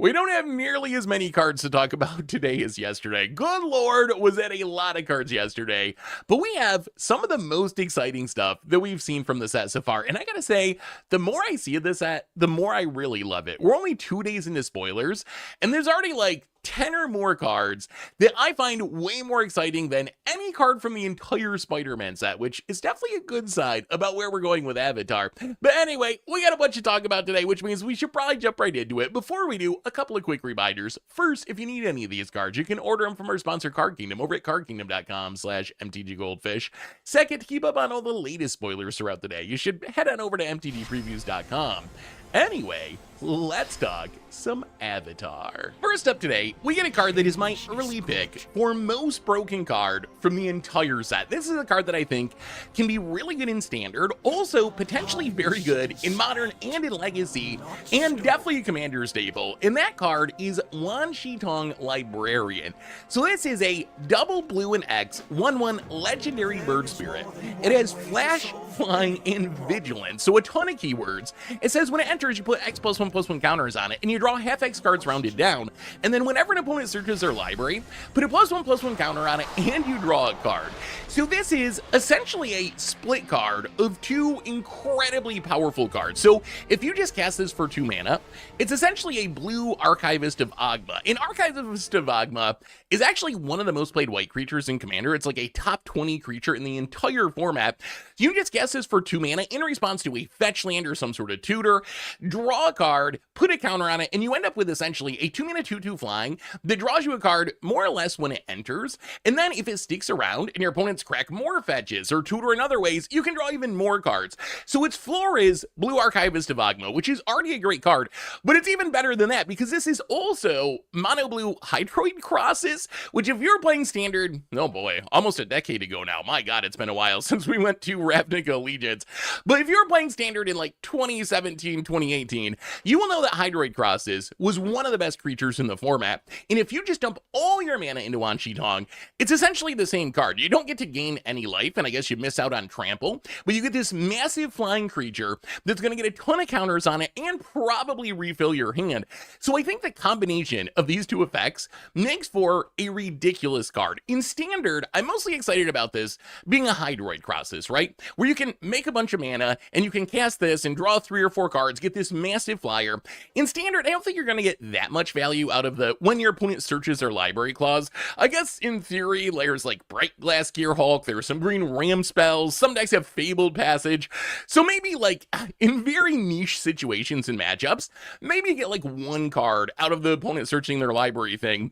We don't have nearly as many cards to talk about today as yesterday. Good lord, was that a lot of cards yesterday. But we have some of the most exciting stuff that we've seen from the set so far. And I gotta say, the more I see of this set, the more I really love it. We're only 2 days into spoilers, and there's already like 10 or more cards that I find way more exciting than any card from the entire Spider-Man set, which is definitely a good sign about where we're going with Avatar. But anyway, we got a bunch to talk about today, which means we should probably jump right into it. Before we do, a couple of quick reminders. First, if you need any of these cards, you can order them from our sponsor Card Kingdom over at cardkingdom.com/mtggoldfish. Second, to keep up on all the latest spoilers throughout the day, you should head on over to mtgpreviews.com. Anyway, let's talk some Avatar. First up today, we get a card that is my early pick for most broken card from the entire set. This is a card that I think can be really good in Standard, also potentially very good in Modern and in Legacy, and definitely a Commander staple. And that card is Wan Shi Tong Librarian. So this is a double blue and X 1/1 legendary bird spirit. It has flash, flying, and vigilance, so a ton of keywords. It says when it enters, you put X+1/+1 counters on it, and you draw half X cards rounded down, and then whenever an opponent searches their library, put a +1/+1 counter on it, and you draw a card. So this is essentially a split card of two incredibly powerful cards. So if you just cast this for 2 mana, it's essentially a blue Archivist of Ogma. And Archivist of Ogma is actually one of the most played white creatures in Commander. It's like a top 20 creature in the entire format. You just cast this for 2 mana in response to a fetch land or some sort of tutor, draw a card, put a counter on it, and you end up with essentially a 2 mana 2/2 flying that draws you a card more or less when it enters. And then if it sticks around and your opponents crack more fetches or tutor in other ways, you can draw even more cards. So its floor is Blue Archivist of Ogma, which is already a great card, but it's even better than that because this is also mono blue Hydroid Crosses, which if you're playing Standard, oh boy, almost a decade ago now. My god, it's been a while since we went to Ravnica Allegiance. But if you're playing Standard in like 2017, 2018, you will know that Hydroid Crosses was one of the best creatures in the format. And if you just dump all your mana into Wan Shi Tong, it's essentially the same card. You don't get to gain any life, and I guess you miss out on trample, but you get this massive flying creature that's going to get a ton of counters on it and probably refill your hand. So I think the combination of these two effects makes for a ridiculous card. In Standard, I'm mostly excited about this being a Hydroid Crosses, right? Where you can make a bunch of mana and you can cast this and draw 3 or 4 cards, get this massive flyer. In Standard, I don't think you're going to get that much value out of the when your opponent searches their library clause. I guess in theory, there's like Bright Glass Gear Hulk, there's some green ram spells, some decks have Fabled Passage. So maybe like in very niche situations and matchups, maybe you get like 1 card out of the opponent searching their library thing.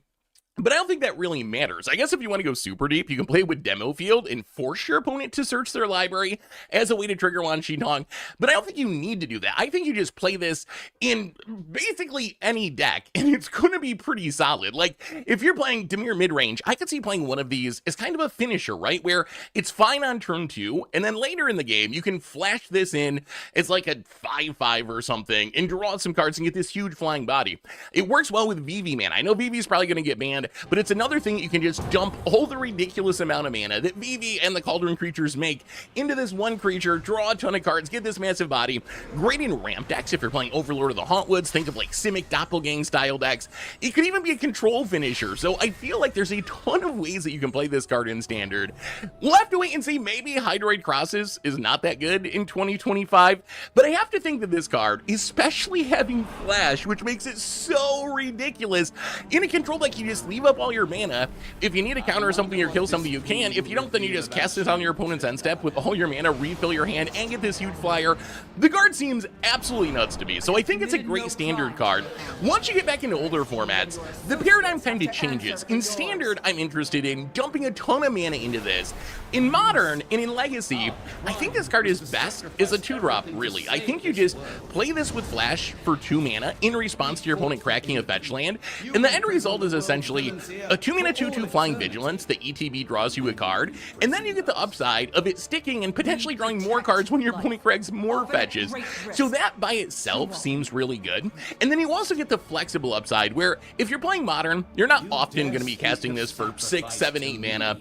But I don't think that really matters. I guess if you want to go super deep, you can play with Demo Field and force your opponent to search their library as a way to trigger Wan Shi Tong. But I don't think you need to do that. I think you just play this in basically any deck, and it's going to be pretty solid. Like, if you're playing Dimir midrange, I could see playing one of these as kind of a finisher, right? Where it's fine on turn 2, and then later in the game, you can flash this in as like a 5/5 or something, and draw some cards and get this huge flying body. It works well with Vivi, man. I know Vivi's probably going to get banned, but it's another thing that you can just dump all the ridiculous amount of mana that Vivi and the Cauldron creatures make into this one creature, draw a ton of cards, get this massive body. Great in ramp decks if you're playing Overlord of the Hauntwoods, think of like Simic Doppelgang style decks. It could even be a control finisher, so I feel like there's a ton of ways that you can play this card in Standard. We'll have to wait and see. Maybe Hydroid Crosses is not that good in 2025, but I have to think that this card, especially having Flash, which makes it so ridiculous, in a control deck you just leave up all your mana. If you need to counter something or kill something, you can. If you don't, then you just cast it on your opponent's end step with all your mana, refill your hand, and get this huge flyer. The card seems absolutely nuts to me, so I think it's a great Standard card. Once you get back into older formats, the paradigm kind of changes. In Standard, I'm interested in dumping a ton of mana into this. In Modern and in Legacy, I think this card is best as a 2-drop, really. I think you just play this with Flash for 2 mana in response to your opponent cracking a fetch land, and the end result is essentially a 2 mana 2/2 flying vigilance. The ETB draws you a card, and then you get the upside of it sticking and potentially drawing more cards when your opponent cracks more fetches. So that by itself seems really good. And then you also get the flexible upside where if you're playing Modern, you're not often going to be casting this for 6, 7, 8 mana.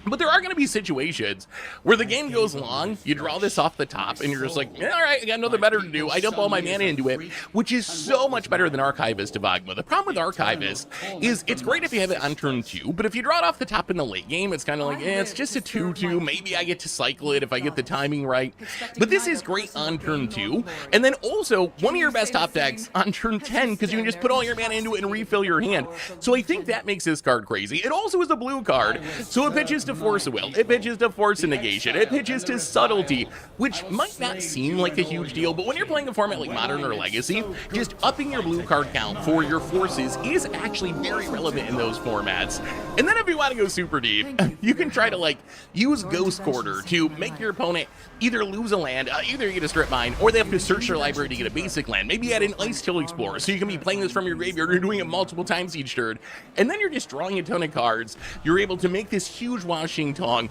But there are going to be situations where the game goes long, you draw this off the top, and you're just like, all right, I got nothing better to do. I dump all my mana into it, which is so much better than Archivist of Ogma. The problem with Archivist is it's great if you have it on turn 2, but if you draw it off the top in the late game, it's kind of like, it's just a 2/2. Maybe I get to cycle it if I get the timing right. But this is great on turn 2, and then also one of your best top decks on turn 10, because you can just put all your mana into it and refill your hand. So I think that makes this card crazy. It also is a blue card, so it pitches to Force of Will, it pitches to Force of Negation, it pitches to Subtlety, which might not seem like a huge deal, but when you're playing a format like Modern or Legacy, just upping your blue card count for your forces is actually very relevant in those formats. And then if you want to go super deep, you can try to like use Ghost Quarter to make your opponent either lose a land, either get a strip mine, or they have to search their library to get a basic land. Maybe add an Ice-Till Explorer, so you can be playing this from your graveyard, you're doing it multiple times each turn, and then you're just drawing a ton of cards. You're able to make this huge Washing Tongue,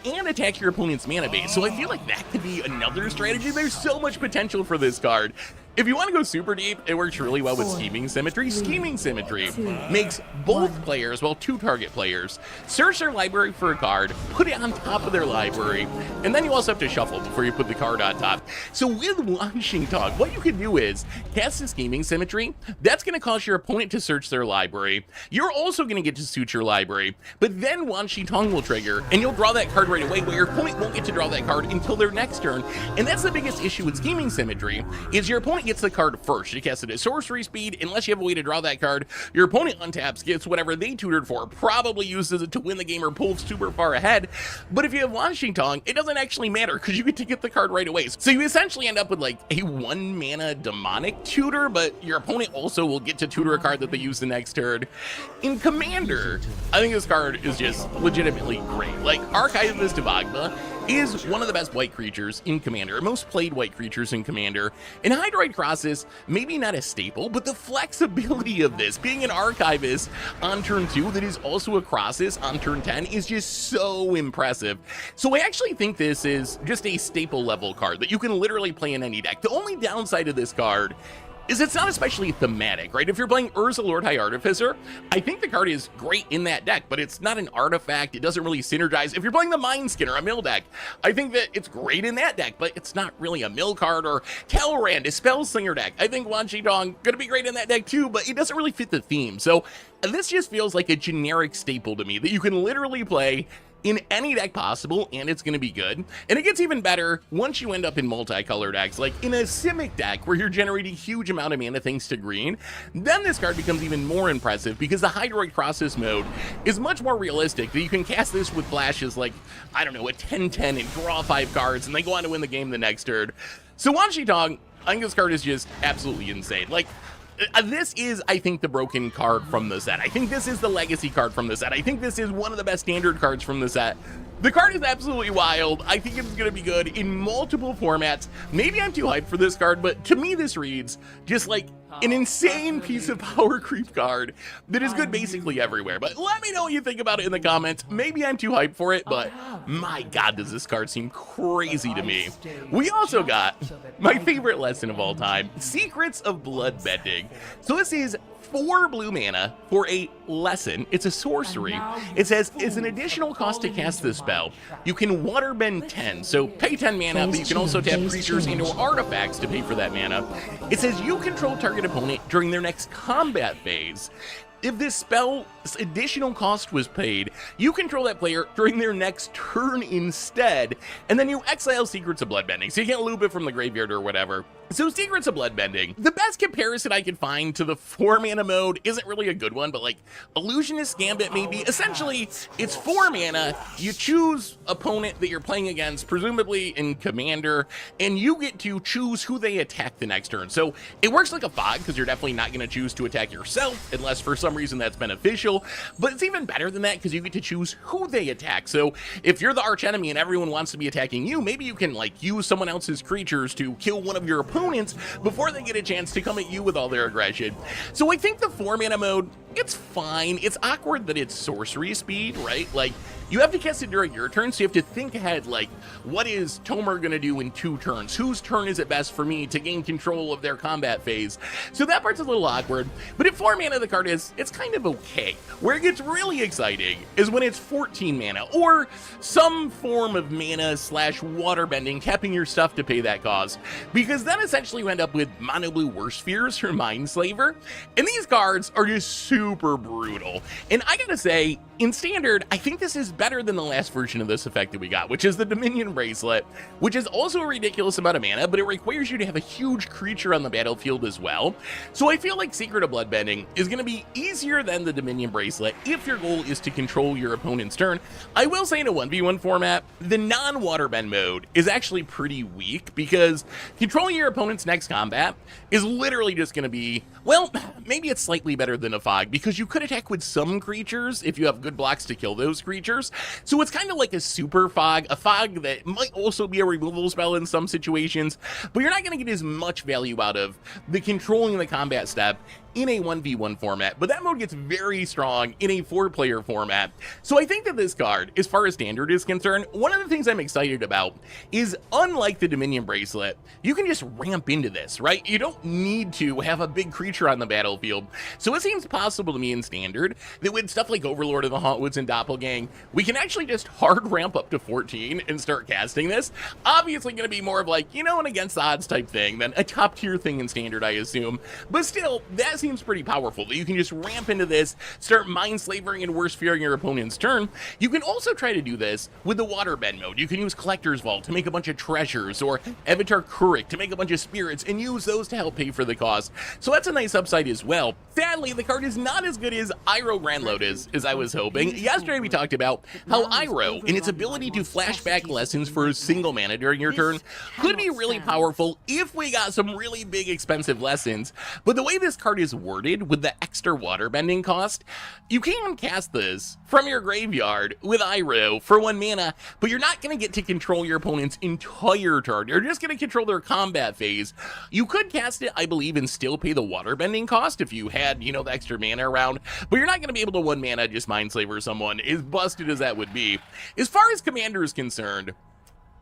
and attack your opponent's mana base. So I feel like that could be another strategy. There's so much potential for this card. If you want to go super deep, it works really well with Scheming Symmetry. Scheming Symmetry makes both players, well, 2 target players, search their library for a card, put it on top of their library, and then you also have to shuffle before you put the card on top. So with Washing Tongue, what you can do is cast a Scheming Symmetry. That's going to cause your opponent to search their library. You're also going to get to suit your library, but then Washing Tongue will trigger, and you'll draw that card right away, where your opponent won't get to draw that card until their next turn. And that's the biggest issue with Scheming Symmetry, is your opponent gets the card first. You cast it at sorcery speed. Unless you have a way to draw that card, your opponent untaps, gets whatever they tutored for, probably uses it to win the game or pull super far ahead. But if you have Washing Tongue, it doesn't actually matter, because you get to get the card right away. So you essentially end up with like a 1 mana demonic tutor, but your opponent also will get to tutor a card that they use the next turn. In Commander, I think this card is just legitimately great. Like, Archivist of Ogma is one of the best white creatures in Commander, most played white creatures in Commander. And Hydroid Crosses, maybe not a staple, but the flexibility of this, being an Archivist on turn 2 that is also a Crosses on turn 10, is just so impressive. So I actually think this is just a staple level card that you can literally play in any deck. The only downside of this card is it's not especially thematic, right? If you're playing Urza Lord High Artificer, I think the card is great in that deck, but it's not an artifact. It doesn't really synergize. If you're playing the Mind Skinner, a mill deck, I think that it's great in that deck, but it's not really a mill card. Or Talrand, a Spellslinger deck, I think Washing Tongue gonna be great in that deck too, but it doesn't really fit the theme. So this just feels like a generic staple to me that you can literally play in any deck possible, and it's going to be good. And it gets even better once you end up in multicolored decks, like in a Simic deck where you're generating huge amount of mana thanks to green. Then this card becomes even more impressive, because the Hydroid Crosses mode is much more realistic, that you can cast this with flashes like, I don't know, a 10/10 and draw 5 cards, and they go on to win the game the next turn. So Washing Tongue, I think this card is just absolutely insane. Like, this is, I think, the broken card from the set. I think this is the legacy card from the set. I think this is one of the best standard cards from the set. The card is absolutely wild. I think it's going to be good in multiple formats. Maybe I'm too hyped for this card, but to me this reads just like an insane piece of power creep card that is good basically everywhere. But let me know what you think about it in the comments. Maybe I'm too hyped for it, but my god, does this card seem crazy to me. We also got my favorite lesson of all time, Secrets of Bloodbending. So this is 4 blue mana for a lesson. It's a sorcery. It says, as an additional cost to cast this spell, you can waterbend 10. So pay 10 mana, but you can also tap creatures into artifacts to pay for that mana. It says you control target opponent during their next combat phase. If this spell's additional cost was paid, you control that player during their next turn instead, and then you exile Secrets of Bloodbending, so you can't loop it from the graveyard or whatever. So Secrets of Bloodbending, the best comparison I could find to the 4 mana mode isn't really a good one, but like Illusionist Gambit maybe. Essentially, it's 4 mana, you choose opponent that you're playing against, presumably in Commander, and you get to choose who they attack the next turn. So it works like a fog, because you're definitely not going to choose to attack yourself, unless for some reason that's beneficial, but it's even better than that, because you get to choose who they attack. So if you're the archenemy and everyone wants to be attacking you, maybe you can like use someone else's creatures to kill one of your opponents before they get a chance to come at you with all their aggression. So I think the 4 mana mode it's fine. It's awkward that it's sorcery speed, right? Like, you have to cast it during your turn, so you have to think ahead, like, what is Tomer gonna do in 2 turns? Whose turn is it best for me to gain control of their combat phase? So that part's a little awkward, but at 4 mana, the card it's kind of okay. Where it gets really exciting is when it's 14 mana, or some form of mana slash waterbending, capping your stuff to pay that cost, because then essentially you end up with Mono Blue Worst Fears or Mindslaver, and these cards are just super brutal. And I gotta say, in Standard, I think this is better than the last version of this effect that we got, which is the Dominion Bracelet, which is also a ridiculous amount of mana, but it requires you to have a huge creature on the battlefield as well. So I feel like Secret of Bloodbending is going to be easier than the Dominion Bracelet if your goal is to control your opponent's turn. I will say in a 1v1 format, the non-waterbend mode is actually pretty weak, because controlling your opponent's next combat is literally just going to be, well, maybe it's slightly better than a Fog, because you could attack with some creatures if you have good blocks to kill those creatures. So it's kind of like a super Fog, a Fog that might also be a removal spell in some situations, but you're not going to get as much value out of the controlling the combat step in a 1v1 format, but that mode gets very strong in a 4-player format. So I think that this card, as far as Standard is concerned, one of the things I'm excited about is, unlike the Dominion Bracelet, you can just ramp into this, right? You don't need to have a big creature on the battlefield. So it seems possible to me in Standard that with stuff like Overlord of the Hauntwoods and Doppelgang, we can actually just hard ramp up to 14 and start casting this. Obviously going to be more of like, you know, an against the odds type thing than a top tier thing in Standard, I assume. But still, that seems pretty powerful, that you can just ramp into this, start Mindslavering and Worst Fearing your opponent's turn. You can also try to do this with the Waterbend mode. You can use Collector's Vault to make a bunch of treasures, or Avatar Kurik to make a bunch of spirits, and use those to help pay for the cost. So that's a nice upside as well. Sadly, the card is not as good as Iroh Grandload is, as I was hoping. Yesterday we talked about how Iroh, and its ability to flashback lessons for a single mana during your turn, could be really powerful if we got some really big expensive lessons. But the way this card is worded with the extra waterbending cost, you can cast this from your graveyard with Iroh for 1 mana, but you're not going to get to control your opponent's entire turn. You're just going to control their combat phase. You could cast it, I believe, and still pay the waterbending cost if you had, you know, the extra mana around, but you're not going to be able to 1 mana just Mindslaver someone, as busted as that would be. As far as Commander is concerned,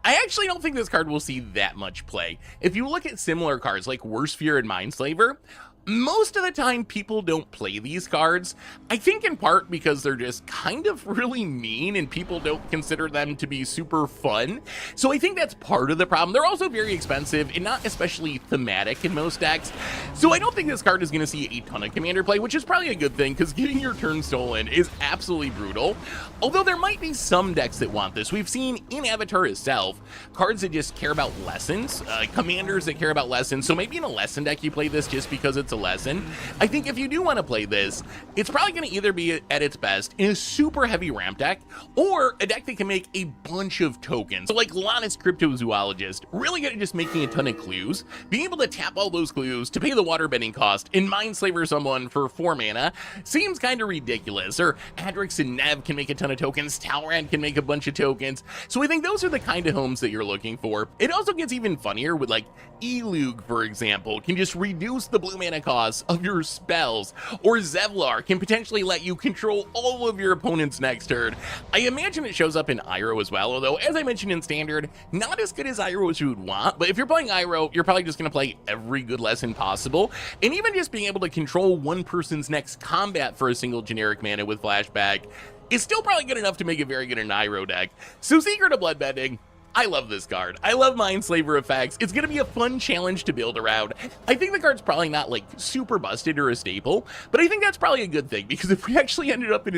I actually don't think this card will see that much play. If you look at similar cards like Worst Fear and Mindslaver, most of the time people don't play these cards. I think in part because they're just kind of really mean and people don't consider them to be super fun. So I think that's part of the problem. They're also very expensive and not especially thematic in most decks. So I don't think this card is going to see a ton of Commander play, which is probably a good thing, because getting your turn stolen is absolutely brutal. Although there might be some decks that want this. We've seen in Avatar itself, cards that just care about lessons, commanders that care about lessons. So maybe in a lesson deck you play this just because it's a lesson. I think if you do want to play this, it's probably going to either be at its best in a super heavy ramp deck, or a deck that can make a bunch of tokens. So like Lannis Cryptozoologist, really good at just making a ton of clues, being able to tap all those clues to pay the waterbending cost and Mindslaver someone for 4 mana seems kind of ridiculous. Or Adrix and Nev can make a ton of tokens, Talrand can make a bunch of tokens. So I think those are the kind of homes that you're looking for. It also gets even funnier with like Elug, for example, can just reduce the blue mana cost of your spells, or Zevlar can potentially let you control all of your opponent's next turn. I imagine it shows up in Iroh as well, although as I mentioned in Standard, not as good as Iroh as you would want, but if you're playing Iroh, you're probably just going to play every good lesson possible, and even just being able to control one person's next combat for a single generic mana with Flashback is still probably good enough to make it very good in an Iroh deck. So Secret of Bloodbending, I love this card. I love Mindslaver effects. It's going to be a fun challenge to build around. I think the card's probably not like super busted or a staple, but I think that's probably a good thing, because if we actually ended up in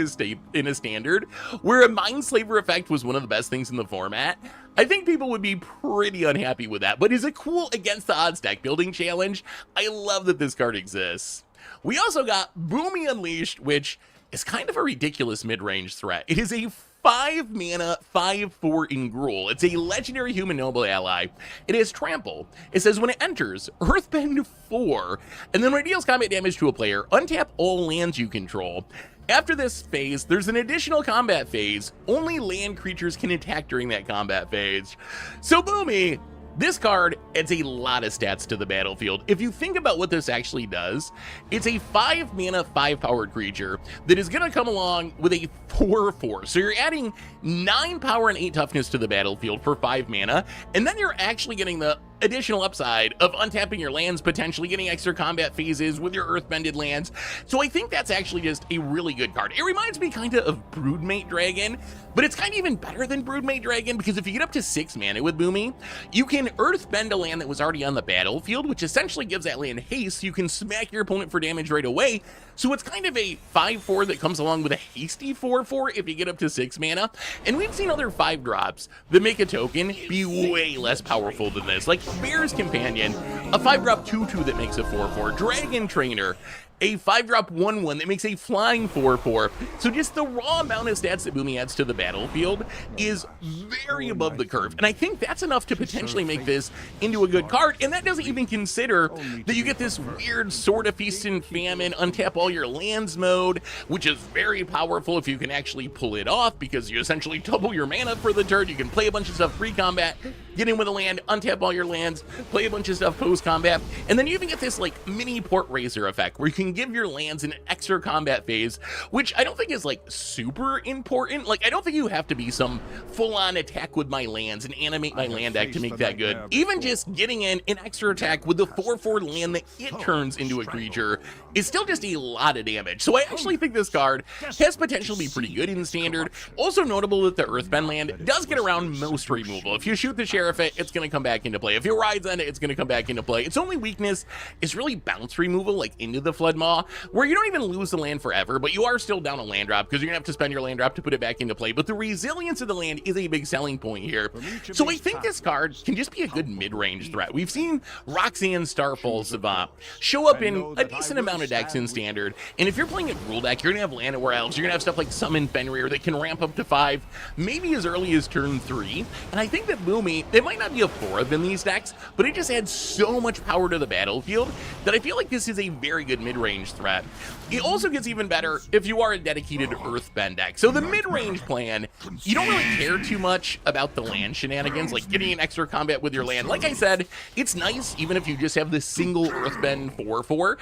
a Standard where a Mindslaver effect was one of the best things in the format, I think people would be pretty unhappy with that. But as a cool against the odds deck building challenge, I love that this card exists. We also got Boomy Unleashed, which is kind of a ridiculous mid-range threat. It is a 5 mana, 5/4 in Gruul. It's a legendary human noble ally. It has Trample. It says when it enters, Earthbend 4, and then when it deals combat damage to a player, untap all lands you control. After this phase, there's an additional combat phase. Only land creatures can attack during that combat phase. So Boomy, This card adds a lot of stats to the battlefield. If you think about what this actually does, it's a 5 mana, 5 powered creature that is going to come along with a 4/4. So you're adding 9 power and 8 toughness to the battlefield for 5 mana, and then you're actually getting the additional upside of untapping your lands, potentially getting extra combat phases with your earthbended lands. So I think that's actually just a really good card. It reminds me kind of Broodmate Dragon, but it's kind of even better than Broodmate Dragon, because if you get up to 6 mana with Boomy, you can earthbend a land that was already on the battlefield, which essentially gives that land haste. You can smack your opponent for damage right away. So it's kind of a 5/4 that comes along with a hasty 4/4 if you get up to 6 mana. And we've seen other 5-drops that make a token be way less powerful than this, like Bear's Companion, a 5-drop 2/2 that makes a 4/4, Dragon Trainer, a 5-drop 1/1 that makes a flying 4/4. So just the raw amount of stats that Boomy adds to the battlefield is very above the curve. And I think that's enough to potentially make this into a good card. And that doesn't even consider that you get this weird Sword of Feast and Famine, untap all your lands mode, which is very powerful if you can actually pull it off, because you essentially double your mana for the turn. You can play a bunch of stuff pre-combat, get in with a land, untap all your lands, play a bunch of stuff post-combat, and then you even get this like mini Port Razor effect where you can give your lands an extra combat phase, which I don't think is like super important. Like, I don't think you have to be some full-on attack with my lands and animate my land deck to make that good. Even just getting in an extra attack with the 4/4 land that it turns into a creature is still just a lot of damage. So I actually think this card has potential to be pretty good in Standard. Also notable that the Earthbend land does get around most removal. If you shoot the Sheriff it's going to come back into play. If you Rides on it, it's going to come back into play. Its only weakness is really bounce removal, like into the Flood Maw, where you don't even lose the land forever, but you are still down a land drop because you're going to have to spend your land drop to put it back into play. But the resilience of the land is a big selling point here. So I think this card can just be a good mid-range threat. We've seen Roxanne Starfall Savant show up in a decent amount of decks in Standard, and if you're playing a rule deck, you're going to have Land of War Elves, you're going to have stuff like Summon Fenrir that can ramp up to 5, maybe as early as turn 3, and I think that Boomy, it might not be a 4 of in these decks, but it just adds so much power to the battlefield that I feel like this is a very good mid-range threat. It also gets even better if you are a dedicated Earthbend deck. So the mid-range plan, you don't really care too much about the land shenanigans, like getting an extra combat with your land. Like I said, it's nice even if you just have this single Earthbend 4/4,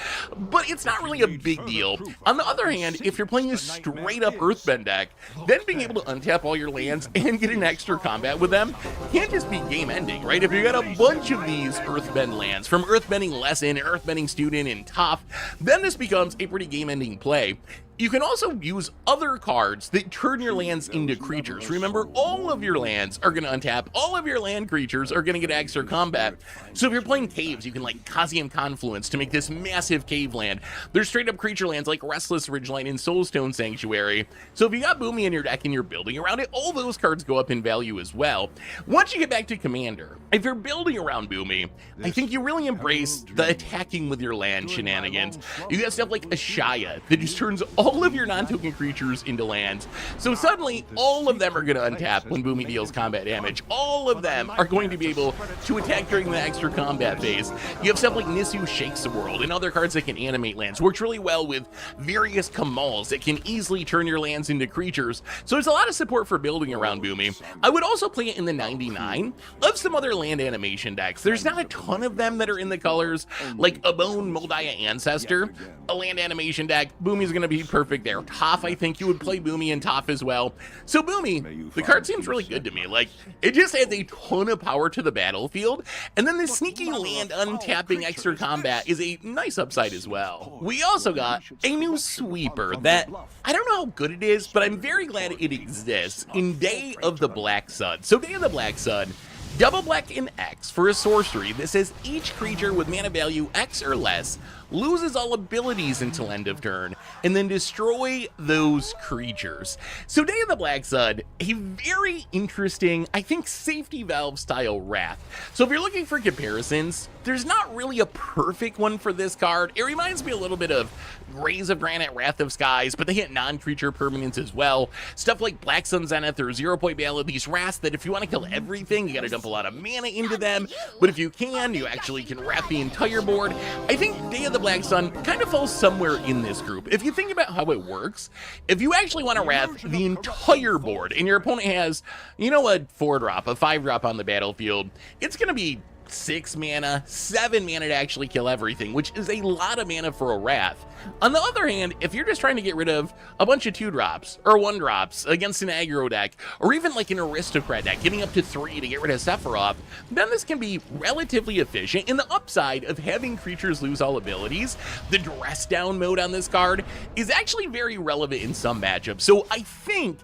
but it's not really a big deal. On the other hand, if you're playing a straight-up Earthbend deck, then being able to untap all your lands and get an extra combat with them can't just be game-ending, right? If you got a bunch of these Earthbend lands, from Earthbending Lesson, Earthbending Student, and Toph, then this becomes a pretty game-ending play. You can also use other cards that turn your lands into creatures. Remember, all of your lands are going to untap, all of your land creatures are going to get extra combat. So if you're playing caves, you can like Kazium Confluence to make this massive cave land. There's straight up creature lands like Restless Ridgeline and Soulstone Sanctuary. So if you got Boomy in your deck and you're building around it, all those cards go up in value as well. Once you get back to Commander, if you're building around Boomy, I think you really embrace the attacking with your land shenanigans. You got stuff like Ashaya that just turns all of your non-token creatures into lands. So suddenly, all of them are going to untap when Boomy deals combat damage. All of them are going to be able to attack during the extra combat phase. You have stuff like Nisu Shakes the World and other cards that can animate lands. Works really well with various Kamals that can easily turn your lands into creatures. So there's a lot of support for building around Boomy. I would also play it in the 99 of some other land animation decks. There's not a ton of them that are in the colors, like Abone Moldiah Ancestor, a land animation deck. Boomy's going to be perfect there. Toph, I think you would play Boomy in Toph as well. So Boomy, the card seems really good to me. Like, it just adds a ton of power to the battlefield, and then the sneaky land untapping extra combat is a nice upside as well. We also got a new sweeper that, I don't know how good it is, but I'm very glad it exists in Day of the Black Sun. So Day of the Black Sun, double black and X for a sorcery that says each creature with mana value X or less loses all abilities until end of turn, and then destroy those creatures. So Day of the Black Sun, a very interesting, I think, safety valve style Wrath. So if you're looking for comparisons, there's not really a perfect one for this card. It reminds me a little bit of Graze of Granite, Wrath of Skies, but they hit non-creature permanents as well. Stuff like Black Sun Zenith or 0 Point Ballad, these Wraths that if you want to kill everything, you gotta dump a lot of mana into them, but if you can, you actually can wrap the entire board. I think Day of the Black Sun kind of falls somewhere in this group. If you think about how it works, if you actually want to wrath the entire board and your opponent has, you know, a 4-drop, a 5-drop on the battlefield, it's going to be 6 mana, 7 mana to actually kill everything, which is a lot of mana for a Wrath. On the other hand, if you're just trying to get rid of a bunch of 2-drops or 1-drops against an aggro deck, or even like an aristocrat deck, getting up to 3 to get rid of Sephiroth, then this can be relatively efficient. And the upside of having creatures lose all abilities, the dress down mode on this card, is actually very relevant in some matchups. So I think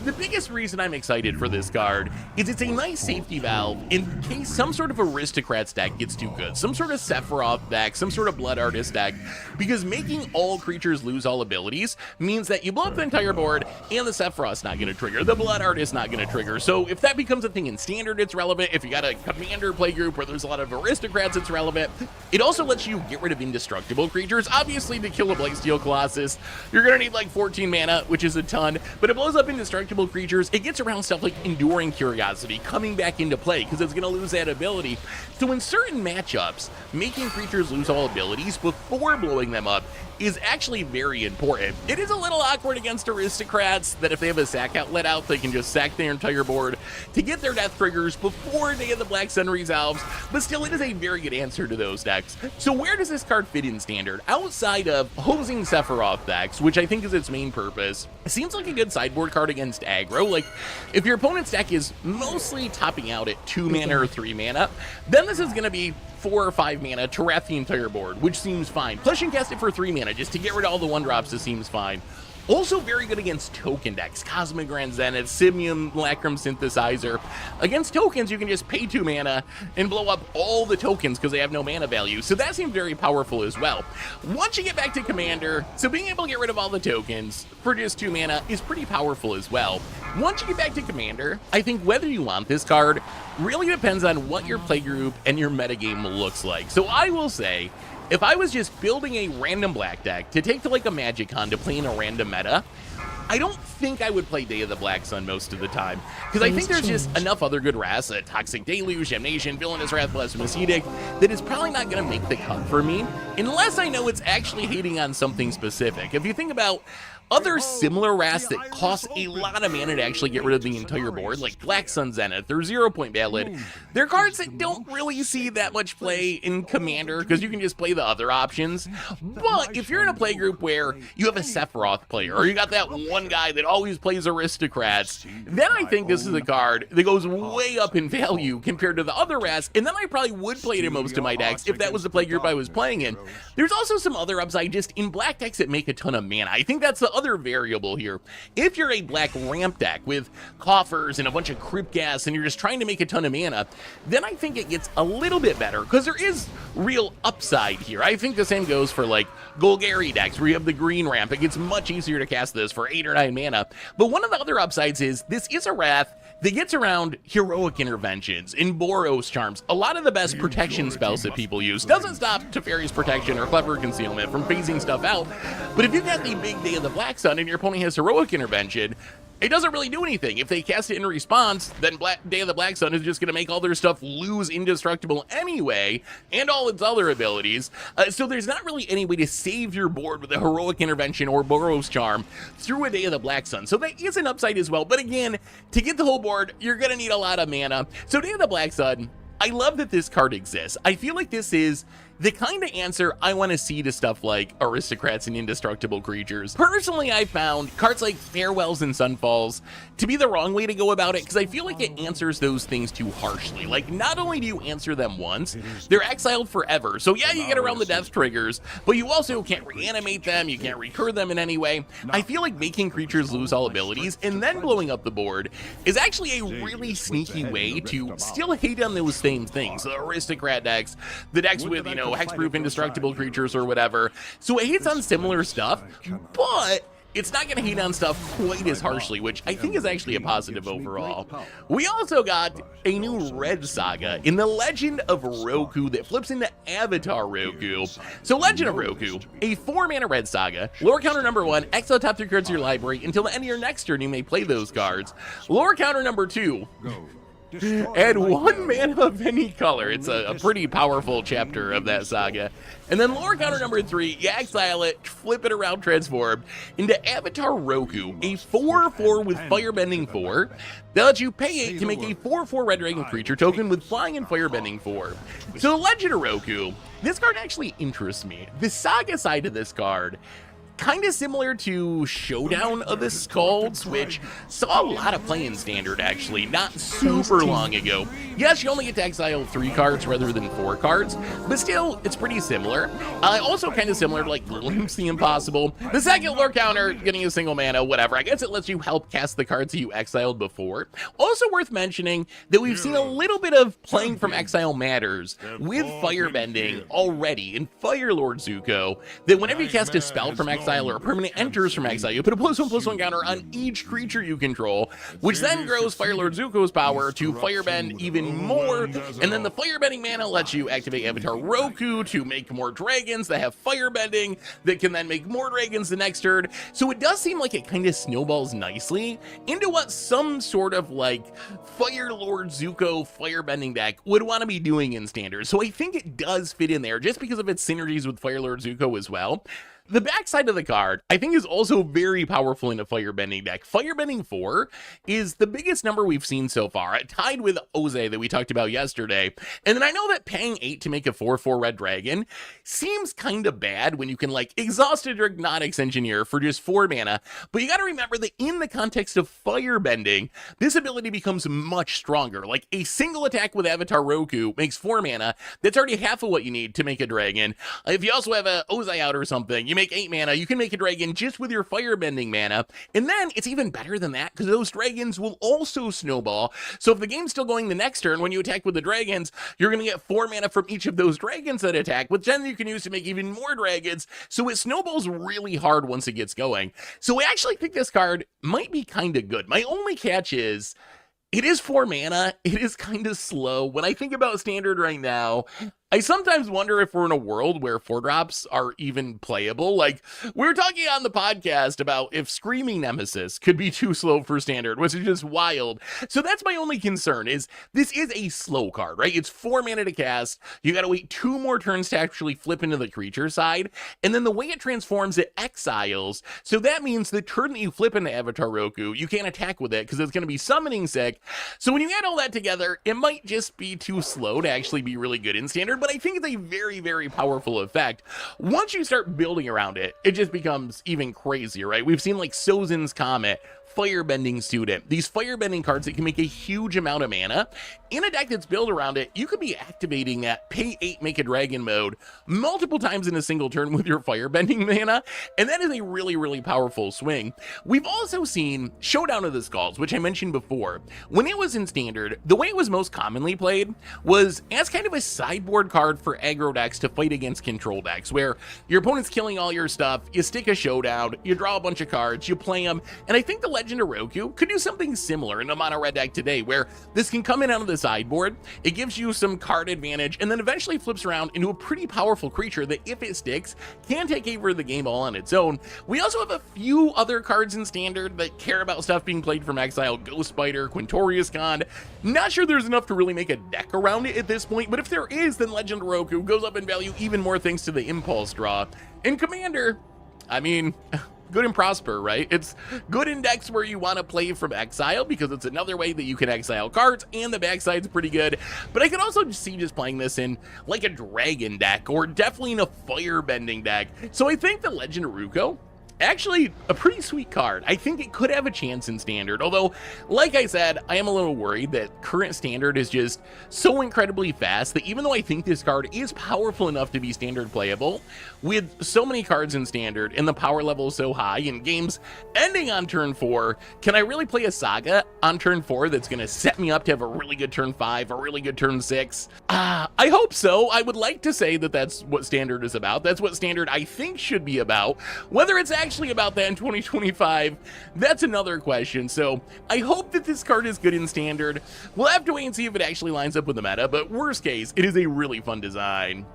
the biggest reason I'm excited for this card is it's a nice safety valve in case some sort of aristocrats deck gets too good, some sort of Sephiroth deck, some sort of Blood Artist deck, because making all creatures lose all abilities means that you blow up the entire board and the Sephiroth's not going to trigger, the Blood Artist not going to trigger. So if that becomes a thing in Standard, it's relevant. If you got a Commander playgroup where there's a lot of aristocrats, it's relevant. It also lets you get rid of indestructible creatures. Obviously, to kill a Blightsteel Colossus, you're going to need like 14 mana, which is a ton, but it blows up indestructible creatures. It gets around stuff like Enduring Curiosity coming back into play because it's going to lose that ability. So in certain matchups, making creatures lose all abilities before blowing them up is actually very important. It is a little awkward against aristocrats that if they have a sack outlet out, they can just sack their entire board to get their death triggers before Day of the Black Sun resolves, but still it is a very good answer to those decks. So where does this card fit in Standard? Outside of hosing Sephiroth decks, which I think is its main purpose, it seems like a good sideboard card against aggro. Like, if your opponent's deck is mostly topping out at 2 mana or 3 mana, then this is going to be 4 or 5 mana to wrath the entire board, which seems fine. Plus, you can cast it for 3 mana just to get rid of all the 1-drops. This seems fine. Also very good against token decks, Cosmic Grand Zenith, Simium Lacrum Synthesizer. Against tokens, you can just pay 2 mana and blow up all the tokens because they have no mana value, so that seems very powerful as well. Once you get back to Commander, so being able to get rid of all the tokens for just 2 mana is pretty powerful as well. Once you get back to Commander, I think whether you want this card really depends on what your playgroup and your metagame looks like. So I will say, if I was just building a random black deck to take to like a Magicon to play in a random meta, I don't think I would play Day of the Black Sun most of the time, because I think there's just enough other good wraths, Toxic Deluge, Damnation, Villainous Wrath, Blasphemous Edict, that is probably not going to make the cut for me, unless I know it's actually hating on something specific. If you think about other similar wraths that cost a lot of mana to actually get rid of the entire board, like Black Sun Zenith or 0 Point Ballad, they're cards that don't really see that much play in Commander because you can just play the other options. But if you're in a playgroup where you have a Sephiroth player, or you got that one guy that always plays aristocrats, then I think this is a card that goes way up in value compared to the other wraths, and then I probably would play it in most of my decks if that was the playgroup I was playing in. There's also some other upside just in black decks that make a ton of mana. I think that's the other variable here. If you're a black ramp deck with coffers and a bunch of crypt gas and you're just trying to make a ton of mana, then I think it gets a little bit better because there is real upside here. I think the same goes for like Golgari decks where you have the green ramp. It gets much easier to cast this for 8 or 9 mana. But one of the other upsides is this is a wrath that gets around heroic interventions and Boros charms. A lot of the best protection spells that people use. Doesn't stop Teferi's Protection or Clever Concealment from phasing stuff out, but if you got the big Day of the Black Sun and your opponent has heroic intervention, it doesn't really do anything. If they cast it in response, then Day of the Black Sun is just going to make all their stuff lose indestructible anyway, and all its other abilities. So there's not really any way to save your board with a heroic intervention or Boros charm through a Day of the Black Sun. So that is an upside as well. But again, to get the whole board, you're going to need a lot of mana. So Day of the Black Sun, I love that this card exists. I feel like this is the kind of answer I want to see to stuff like aristocrats and indestructible creatures. Personally, I found cards like Farewells and Sunfalls to be the wrong way to go about it because I feel like it answers those things too harshly. Like, not only do you answer them once, they're exiled forever. So yeah, you get around the death triggers, but you also can't reanimate them, you can't recur them in any way. I feel like making creatures lose all abilities and then blowing up the board is actually a really sneaky way to still hate on those same things. The aristocrat decks, the decks with, you know, hexproof indestructible creatures or whatever. So it hates on similar stuff, but it's not going to hate on stuff quite as harshly, which I think is actually a positive overall. We also got a new red saga in the Legend of Roku that flips into Avatar Roku. So Legend of Roku, a 4-mana red saga, lore counter number 1, exile top 3 cards of your library. Until the end of your next turn, you may play those cards. Lore counter number 2, Add 1 mana of any color. It's a pretty powerful chapter of that saga. And then lore counter number 3, you exile it, flip it around, transform into Avatar Roku, a 4/4 with Firebending 4 that lets you pay 8 to make a 4/4 red dragon creature token with flying and Firebending 4. So the Legend of Roku, this card actually interests me. The saga side of this card, kind of similar to Showdown of the Skalds, which saw a lot of play in Standard actually, not super long ago. Yes, you only get to exile 3 cards rather than 4 cards, but still, it's pretty similar. Also kind of similar to like Glimpse the Impossible. The second lore counter, getting a single mana, whatever. I guess it lets you help cast the cards that you exiled before. Also worth mentioning that we've seen a little bit of playing from exile matters with Firebending already in Fire Lord Zuko, that whenever you cast a spell from exile or a permanent enters from exile, you put a +1/+1 counter on each creature you control, which then grows Fire Lord Zuko's power to firebend even more, and then the firebending mana lets you activate Avatar Roku to make more dragons that have firebending that can then make more dragons the next turn. So it does seem like it kind of snowballs nicely into what some sort of like Fire Lord Zuko firebending deck would want to be doing in Standard. So I think it does fit in there just because of its synergies with Fire Lord Zuko as well. The backside of the card, I think, is also very powerful in a Firebending deck. Firebending 4 is the biggest number we've seen so far, tied with Oze that we talked about yesterday. And then I know that paying 8 to make a 4/4 red dragon seems kind of bad when you can, like, exhaust a Dragnotics Engineer for just 4 mana, but you gotta remember that in the context of Firebending, this ability becomes much stronger. Like, a single attack with Avatar Roku makes 4 mana, that's already half of what you need to make a dragon. If you also have a Oze out or something, you make 8 mana, you can make a dragon just with your Firebending mana, and then it's even better than that because those dragons will also snowball. So if the game's still going the next turn, when you attack with the dragons, you're going to get 4 mana from each of those dragons that attack, which then you can use to make even more dragons, so it snowballs really hard once it gets going. So I actually think this card might be kind of good. My only catch is, it is 4 mana, it is kind of slow. When I think about Standard right now, I sometimes wonder if we're in a world where 4-drops are even playable. Like, we were talking on the podcast about if Screaming Nemesis could be too slow for Standard, which is just wild. So that's my only concern, is this is a slow card, right? It's 4 mana to cast, you gotta wait 2 more turns to actually flip into the creature side, and then the way it transforms, it exiles, so that means the turn that you flip into Avatar Roku, you can't attack with it, because it's gonna be summoning sick. So when you add all that together, it might just be too slow to actually be really good in Standard, but I think it's a very, very powerful effect. Once you start building around it, it just becomes even crazier, right? We've seen like Sozin's Comet, Firebending Student, these firebending cards that can make a huge amount of mana. In a deck that's built around it, you could be activating that pay 8 make a dragon mode multiple times in a single turn with your firebending mana, and that is a really, really powerful swing. We've also seen Showdown of the Skalds, which I mentioned before. When it was in Standard, the way it was most commonly played was as kind of a sideboard card for aggro decks to fight against control decks, where your opponent's killing all your stuff, you stick a Showdown, you draw a bunch of cards, you play them, and I think the Legend of Roku could do something similar in a mono red deck today, where this can come in out of the sideboard, it gives you some card advantage, and then eventually flips around into a pretty powerful creature that, if it sticks, can take over the game all on its own. We also have a few other cards in Standard that care about stuff being played from exile: Ghost Spider, Quintorius Con. Not sure there's enough to really make a deck around it at this point, but if there is, then Legend of Roku goes up in value even more thanks to the Impulse draw. And Commander, I mean, good and prosper, right? It's good in decks where you want to play from exile, because it's another way that you can exile cards, and the backside's pretty good. But I could also see just playing this in like a dragon deck, or definitely in a firebending deck. So I think the Legend of Ruko, actually a pretty sweet card. I think it could have a chance in Standard, although, like I said, I am a little worried that current Standard is just so incredibly fast that even though I think this card is powerful enough to be Standard playable, with so many cards in Standard and the power level so high and games ending on turn 4, can I really play a Saga on turn 4 that's going to set me up to have a really good turn 5, a really good turn 6? I hope so. I would like to say that that's what Standard is about. That's what Standard, I think, should be about. Whether it's actually about that in 2025, that's another question. So I hope that this card is good in Standard. We'll have to wait and see if it actually lines up with the meta, but worst case, it is a really fun design.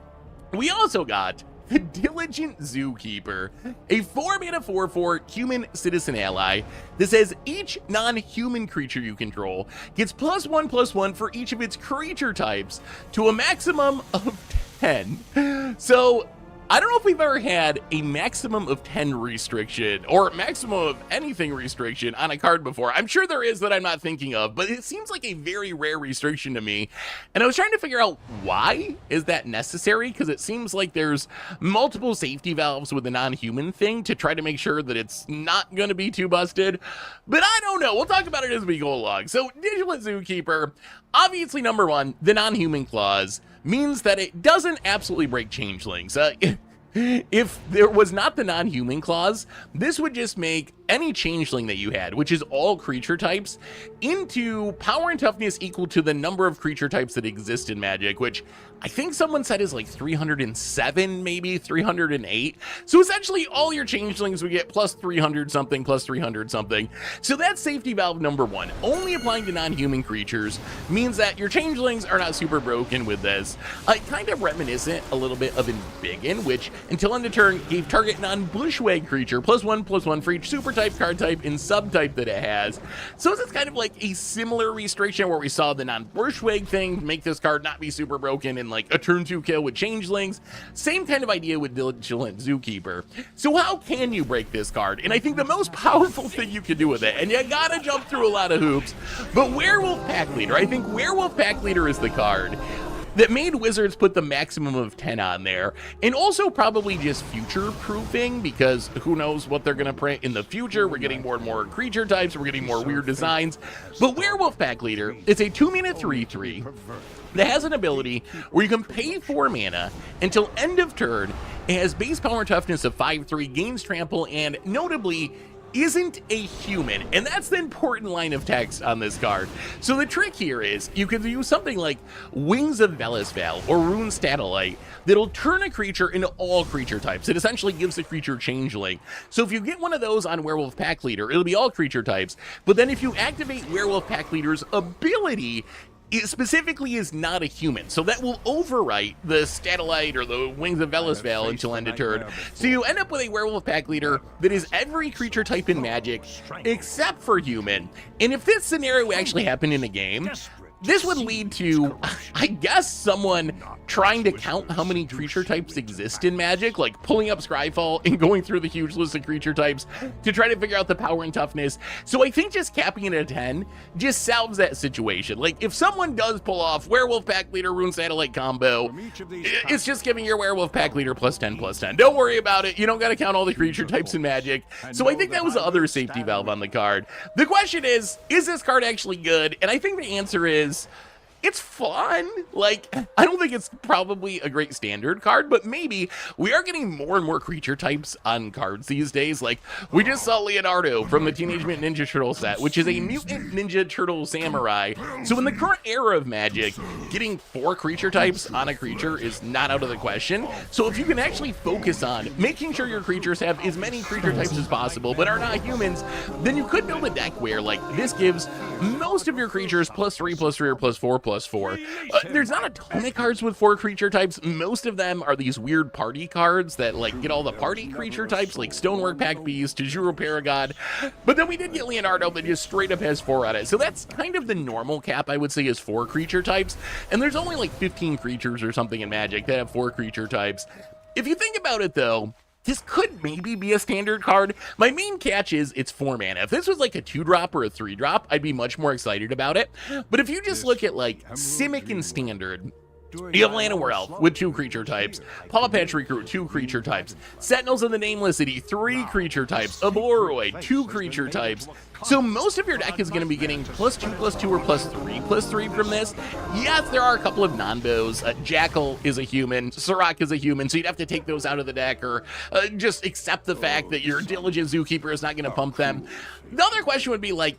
We also got the Diligent Zookeeper, a 4-mana 4/4 human citizen ally. This says each non-human creature you control gets +1/+1 for each of its creature types to a maximum of 10. So I don't know if we've ever had a maximum of 10 restriction or maximum of anything restriction on a card before. I'm sure there is that I'm not thinking of, but it seems like a very rare restriction to me. And I was trying to figure out why is that necessary, because it seems like there's multiple safety valves with the non-human thing to try to make sure that it's not going to be too busted. But I don't know. We'll talk about it as we go along. So Diligent Zookeeper, obviously number one, the non-human clause means that it doesn't absolutely break changelings. If there was not the non-human clause, this would just make any changeling that you had, which is all creature types, into power and toughness equal to the number of creature types that exist in Magic, which I think someone said is like 307, maybe 308. So essentially all your changelings would get plus 300 something, plus 300 something. So that's safety valve number one. Only applying to non-human creatures means that your changelings are not super broken with this. Kind of reminiscent a little bit of Embiggen, which until end of turn gave target non-bushwag creature +1/+1 for each super type, card type, and subtype that it has. So it's kind of like a similar restriction where we saw the non-bushwag thing make this card not be super broken in like a turn 2 kill with changelings. Same kind of idea with Diligent Zookeeper. So how can you break this card? And I think the most powerful thing you can do with it, and you gotta jump through a lot of hoops, but Werewolf Pack Leader. I think Werewolf Pack Leader is the card that made Wizards put the maximum of 10 on there, and also probably just future-proofing, because who knows what they're going to print in the future. We're getting more and more creature types, we're getting more weird designs. But Werewolf Pack Leader, it's a 2-mana 3/3 that has an ability where you can pay 4 mana until end of turn. It has base power and toughness of 5/3, gains trample, and notably isn't a human, and that's the important line of text on this card. So the trick here is you could use something like Wings of Velisval or Rune Statellite that'll turn a creature into all creature types. It essentially gives the creature changeling. So if you get one of those on Werewolf Pack Leader, it'll be all creature types, but then if you activate Werewolf Pack Leader's ability, it specifically is not a human, so that will overwrite the Statellite or the Wings of Velisval until end of turn. So you end up with a Werewolf Pack Leader that is every creature type in Magic except for human. And if this scenario actually happened in a game, this would lead to, I guess, someone trying to count how many creature types exist in Magic, like pulling up Scryfall and going through the huge list of creature types to try to figure out the power and toughness. So I think just capping it at 10 just solves that situation. Like, if someone does pull off Werewolf Pack Leader, Rune Statellite combo, it's just giving your Werewolf Pack Leader +10/+10. Don't worry about it. You don't got to count all the creature types in Magic. So I think that was the other safety valve on the card. The question is this card actually good? And I think the answer is, it's fun. Like, I don't think it's probably a great standard card, but maybe we are getting more and more creature types on cards these days. Like, we just saw Leonardo from the Teenage Mutant Ninja Turtle set, which is a Mutant Ninja Turtle Samurai. So in the current era of Magic, getting 4 creature types on a creature is not out of the question. So if you can actually focus on making sure your creatures have as many creature types as possible, but are not humans, then you could build a deck where, like, this gives most of your creatures +3/+3 or +4/+4. There's not a ton of cards with 4 creature types. Most of them are these weird party cards that like get all the party creature types, like Stonework Pack Beast, Tajuru Paragod. But then we did get Leonardo that just straight up has 4 on it. So that's kind of the normal cap, I would say, is 4 creature types. And there's only like 15 creatures or something in Magic that have 4 creature types. If you think about it though, this could maybe be a standard card. My main catch is it's 4 mana. If this was like a 2-drop or a 3-drop, I'd be much more excited about it. But if you just look at like Simic in standard, you have Llanowar Elf with 2 creature types, Paw Patch Recruit 2 creature types, Sentinels of the Nameless City 3 creature types, Aboroid 2 creature types. So most of your deck is going to be getting +2/+2 or +3/+3 from this. Yes, there are a couple of non-bows. Jackal is a human, Sirach is a human, so you'd have to take those out of the deck or just accept the fact that your Diligent Zookeeper is not going to pump them. The other question would be like,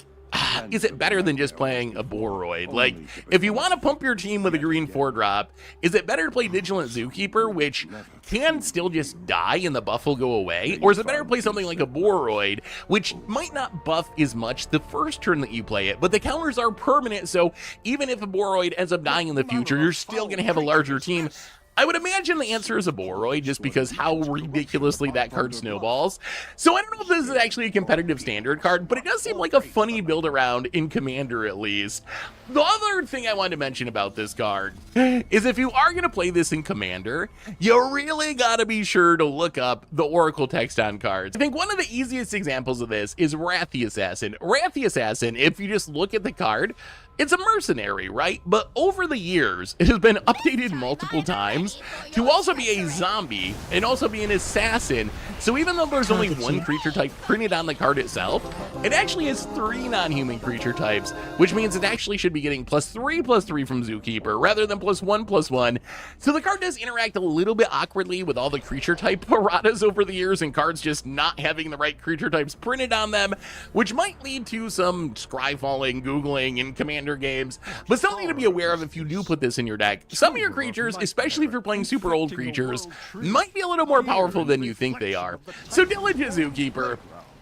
is it better than just playing a Boroid? Like, if you want to pump your team with a green 4-drop, is it better to play Diligent Zookeeper, which can still just die and the buff will go away? Or is it better to play something like a Boroid, which might not buff as much the first turn that you play it, but the counters are permanent, so even if a Boroid ends up dying in the future, you're still going to have a larger team? I would imagine the answer is a Boroi, just because how ridiculously that card snowballs. So I don't know if this is actually a competitive standard card, but it does seem like a funny build around in Commander at least. The other thing I wanted to mention about this card is if you are going to play this in Commander, you really got to be sure to look up the Oracle text on cards. I think one of the easiest examples of this is Wrath the Assassin. Wrath the Assassin, if you just look at the card, it's a mercenary, right? But over the years, it has been updated multiple times to also be a zombie and also be an assassin. So even though there's only one creature type printed on the card itself, it actually has 3 non-human creature types, which means it actually should be getting +3/+3 from Zookeeper rather than +1/+1. So the card does interact a little bit awkwardly with all the creature type erratas over the years and cards just not having the right creature types printed on them, which might lead to some scryfalling, Googling, and Commander games, but something to be aware of if you do put this in your deck. Some of your creatures, especially if you're playing super old creatures, might be a little more powerful than you think they are. So Diligent Zookeeper,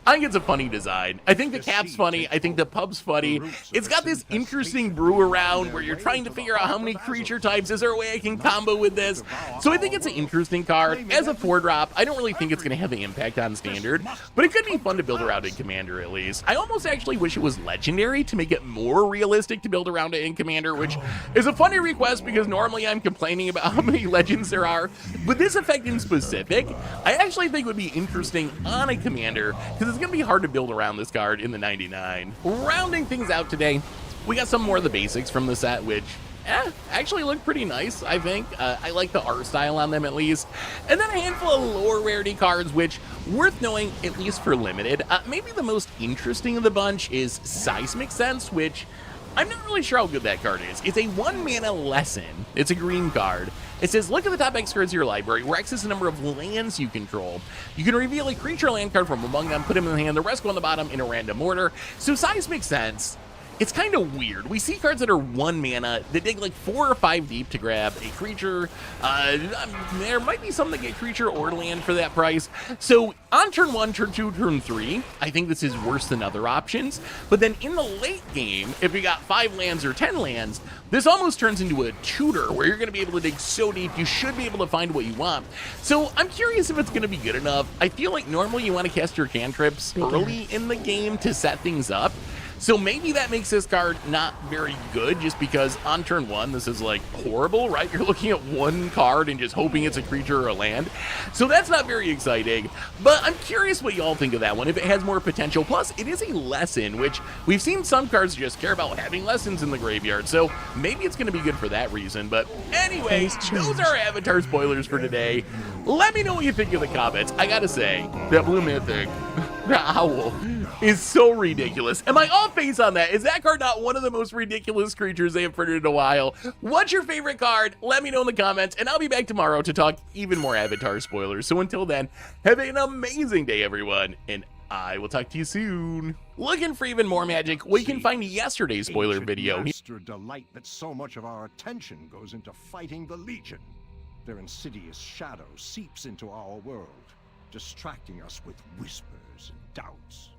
I think it's a funny design. I think the cap's funny. I think the pub's funny. It's got this interesting brew around where you're trying to figure out how many creature types. Is there a way I can combo with this? So I think it's an interesting card. As a 4-drop, I don't really think it's going to have an impact on Standard, but it could be fun to build around in Commander at least. I almost actually wish it was Legendary to make it more realistic to build around it in Commander, which is a funny request because normally I'm complaining about how many legends there are. But this effect in specific, I actually think would be interesting on a Commander because it's going to be hard to build around this card in the 99. Rounding things out today, we got some more of the basics from the set, which actually look pretty nice, I think. I like the art style on them at least. And then a handful of lower rarity cards, which worth knowing, at least for limited. Maybe the most interesting of the bunch is Seismic Sense, which I'm not really sure how good that card is. It's a 1-mana lesson. It's a green card. It says, look at the top X cards of your library, where X is the number of lands you control. You can reveal a creature land card from among them, put them in the hand, the rest go on the bottom in a random order. So Seismic Sense, it's kind of weird. We see cards that are 1 mana that dig like 4 or 5 deep to grab a creature. There might be some that get creature or land for that price. So on turn 1, turn 2, turn 3, I think this is worse than other options. But then in the late game, if you got 5 lands or 10 lands, this almost turns into a tutor where you're going to be able to dig so deep, you should be able to find what you want. So I'm curious if it's going to be good enough. I feel like normally you want to cast your cantrips early in the game to set things up. So maybe that makes this card not very good just because on turn 1, this is like horrible, right? You're looking at 1 card and just hoping it's a creature or a land. So that's not very exciting, but I'm curious what y'all think of that one, if it has more potential. Plus, it is a lesson, which we've seen some cards just care about having lessons in the graveyard. So maybe it's going to be good for that reason. But anyways, those are our Avatar spoilers for today. Let me know what you think in the comments. I gotta say, that Blue Mythic, the owl, is so ridiculous. Am I off base on that? Is that card not one of the most ridiculous creatures they have printed in a while? What's your favorite card? Let me know in the comments, and I'll be back tomorrow to talk even more Avatar spoilers. So until then, have an amazing day, everyone, and I will talk to you soon. Looking for even more magic? We can find yesterday's spoiler video. Master delight that so much of our attention goes into fighting the Legion. Their insidious shadow seeps into our world, distracting us with whispers and doubts.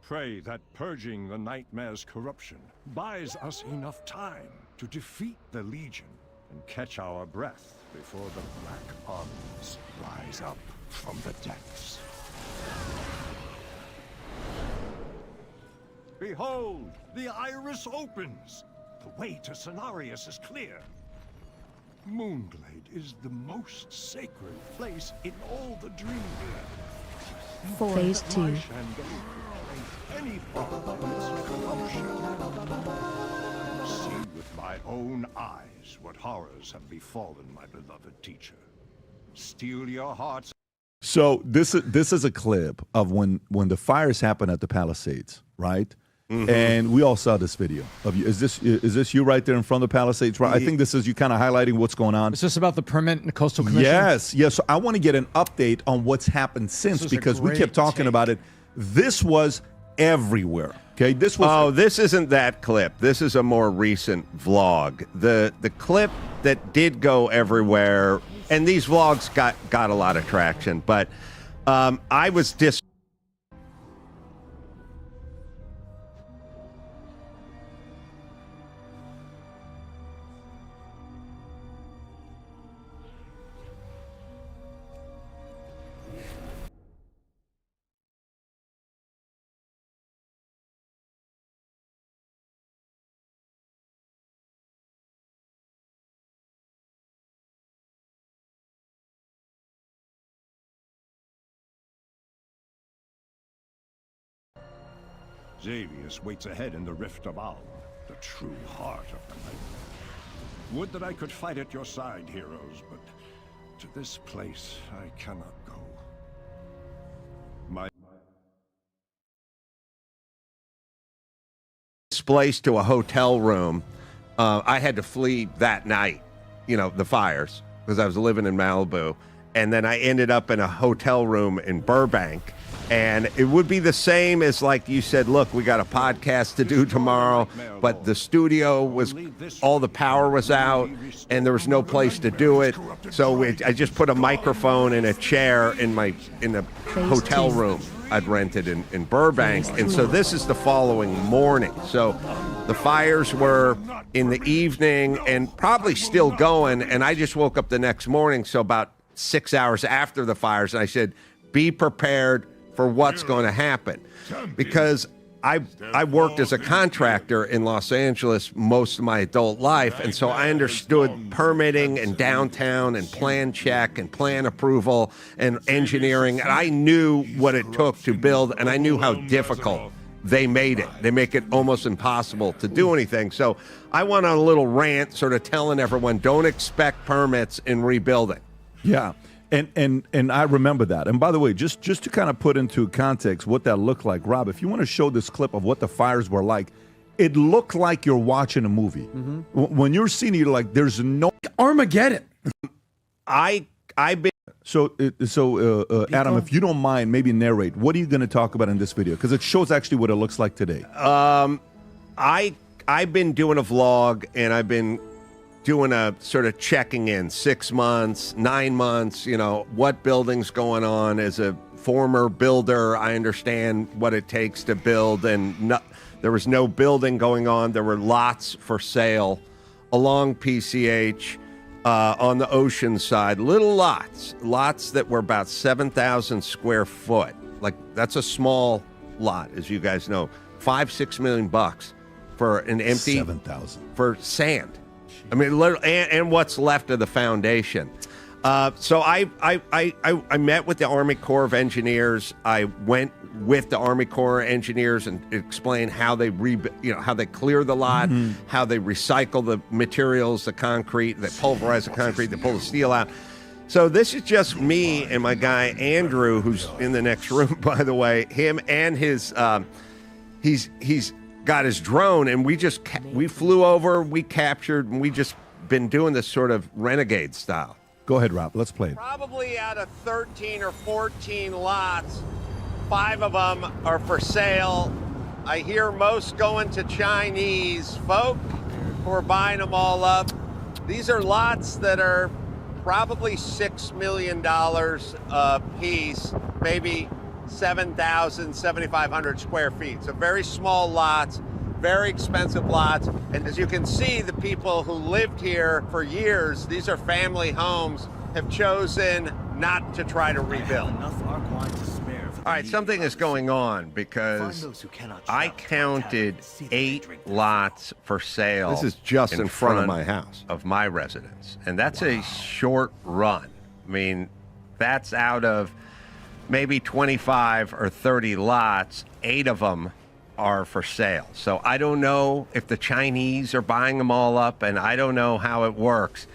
Pray that purging the Nightmare's corruption buys us enough time to defeat the Legion and catch our breath before the Black Armies rise up from the depths. Behold, the iris opens! The way to Cenarius is clear. Moonglade is the most sacred place in all the Dreamland. Phase 2. Any part in its corruption. See with my own eyes what horrors have befallen my beloved teacher. Steel your hearts. So this is a clip of when the fires happened at the Palisades, right? Mm-hmm. And we all saw this video of you. Is this you right there in front of the Palisades? Right. I think this is you kind of highlighting what's going on. Is this about the permit and the Coastal Commission? Yes. So I want to get an update on what's happened since because we kept talking about it. This was everywhere. Okay. This was. Oh, this isn't that clip. This is a more recent vlog. The clip that did go everywhere, and these vlogs got a lot of traction, but I was Xavius waits ahead in the Rift of Alm, the true heart of the nightmare. Would that I could fight at your side, heroes, but to this place I cannot go. My Displaced to a hotel room. I had to flee that night, the fires, because I was living in Malibu. And then I ended up in a hotel room in Burbank. And it would be the same as, like you said, look, we got a podcast to do tomorrow, but the studio all the power was out, and there was no place to do it. So I just put a microphone and a chair in the hotel room I'd rented in Burbank. And so this is the following morning. So the fires were in the evening and probably still going, and I just woke up the next morning, so about 6 hours after the fires, and I said, be prepared for what's going to happen, because I worked as a contractor in Los Angeles most of my adult life, and so I understood permitting and downtown and plan check and plan approval and engineering, and I knew what it took to build, and I knew how difficult they made it. They make it almost impossible to do anything. So I went on a little rant sort of telling everyone, don't expect permits in rebuilding. Yeah. And I remember that. And by the way, just to kind of put into context what that looked like, Rob, if you want to show this clip of what the fires were like, it looked like you're watching a movie. Mm-hmm. When you're seeing it, you're like, there's no Armageddon. I've been. So Adam, if you don't mind, maybe narrate. What are you going to talk about in this video? Because it shows actually what it looks like today. I've been doing a vlog, and I've been doing a sort of checking in 6 months, 9 months, what building's going on. As a former builder, I understand what it takes to build, and there was no building going on. There were lots for sale along PCH on the ocean side, little lots that were about 7,000 square foot. Like, that's a small lot, as you guys know, $5-6 million for an empty 7,000 for sand. I mean, literally, and what's left of the foundation. So I met with the Army Corps of Engineers. I went with the Army Corps of Engineers and explained how they how they clear the lot, how they recycle the materials, the concrete, they pulverize the concrete, they pull the steel out. So this is just me and my guy Andrew, who's in the next room, by the way. Him and his he's got his drone, and we flew over, we captured, and we just been doing this sort of renegade style. Go ahead, Rob. Let's play it. Probably out of 13 or 14 lots, 5 of them are for sale. I hear most going to Chinese folk who are buying them all up. These are lots that are probably $6 million a piece, maybe 7,000, 7,500 square feet. So very small lots, very expensive lots. And as you can see, the people who lived here for years, these are family homes, have chosen not to try to rebuild. All right, something is going on because I counted 8 lots for sale. This is just in front of my house. Of my residence. And that's a short run. I mean, that's out of maybe 25 or 30 lots, 8 of them are for sale. So I don't know if the Chinese are buying them all up, and I don't know how it works,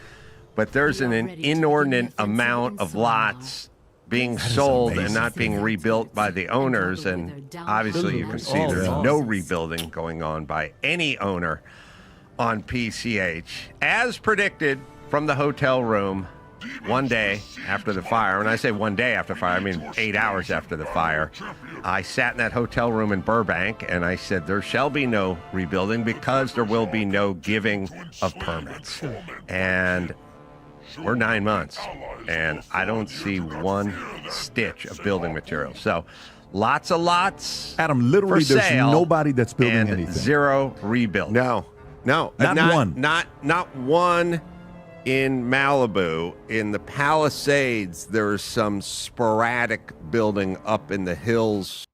but there's an inordinate amount of lots being sold and not being rebuilt by the owners. And obviously you can see there's no rebuilding going on by any owner on PCH. As predicted from the hotel room, one day after the fire, and I say one day after fire, I mean 8 hours after the fire, I sat in that hotel room in Burbank and I said, there shall be no rebuilding because there will be no giving of permits. And we're 9 months and I don't see one stitch of building material. So lots of lots. Adam, literally for there's sale nobody that's building and anything. Zero rebuild. No, Not one. Not one. In Malibu, in the Palisades, there's some sporadic building up in the hills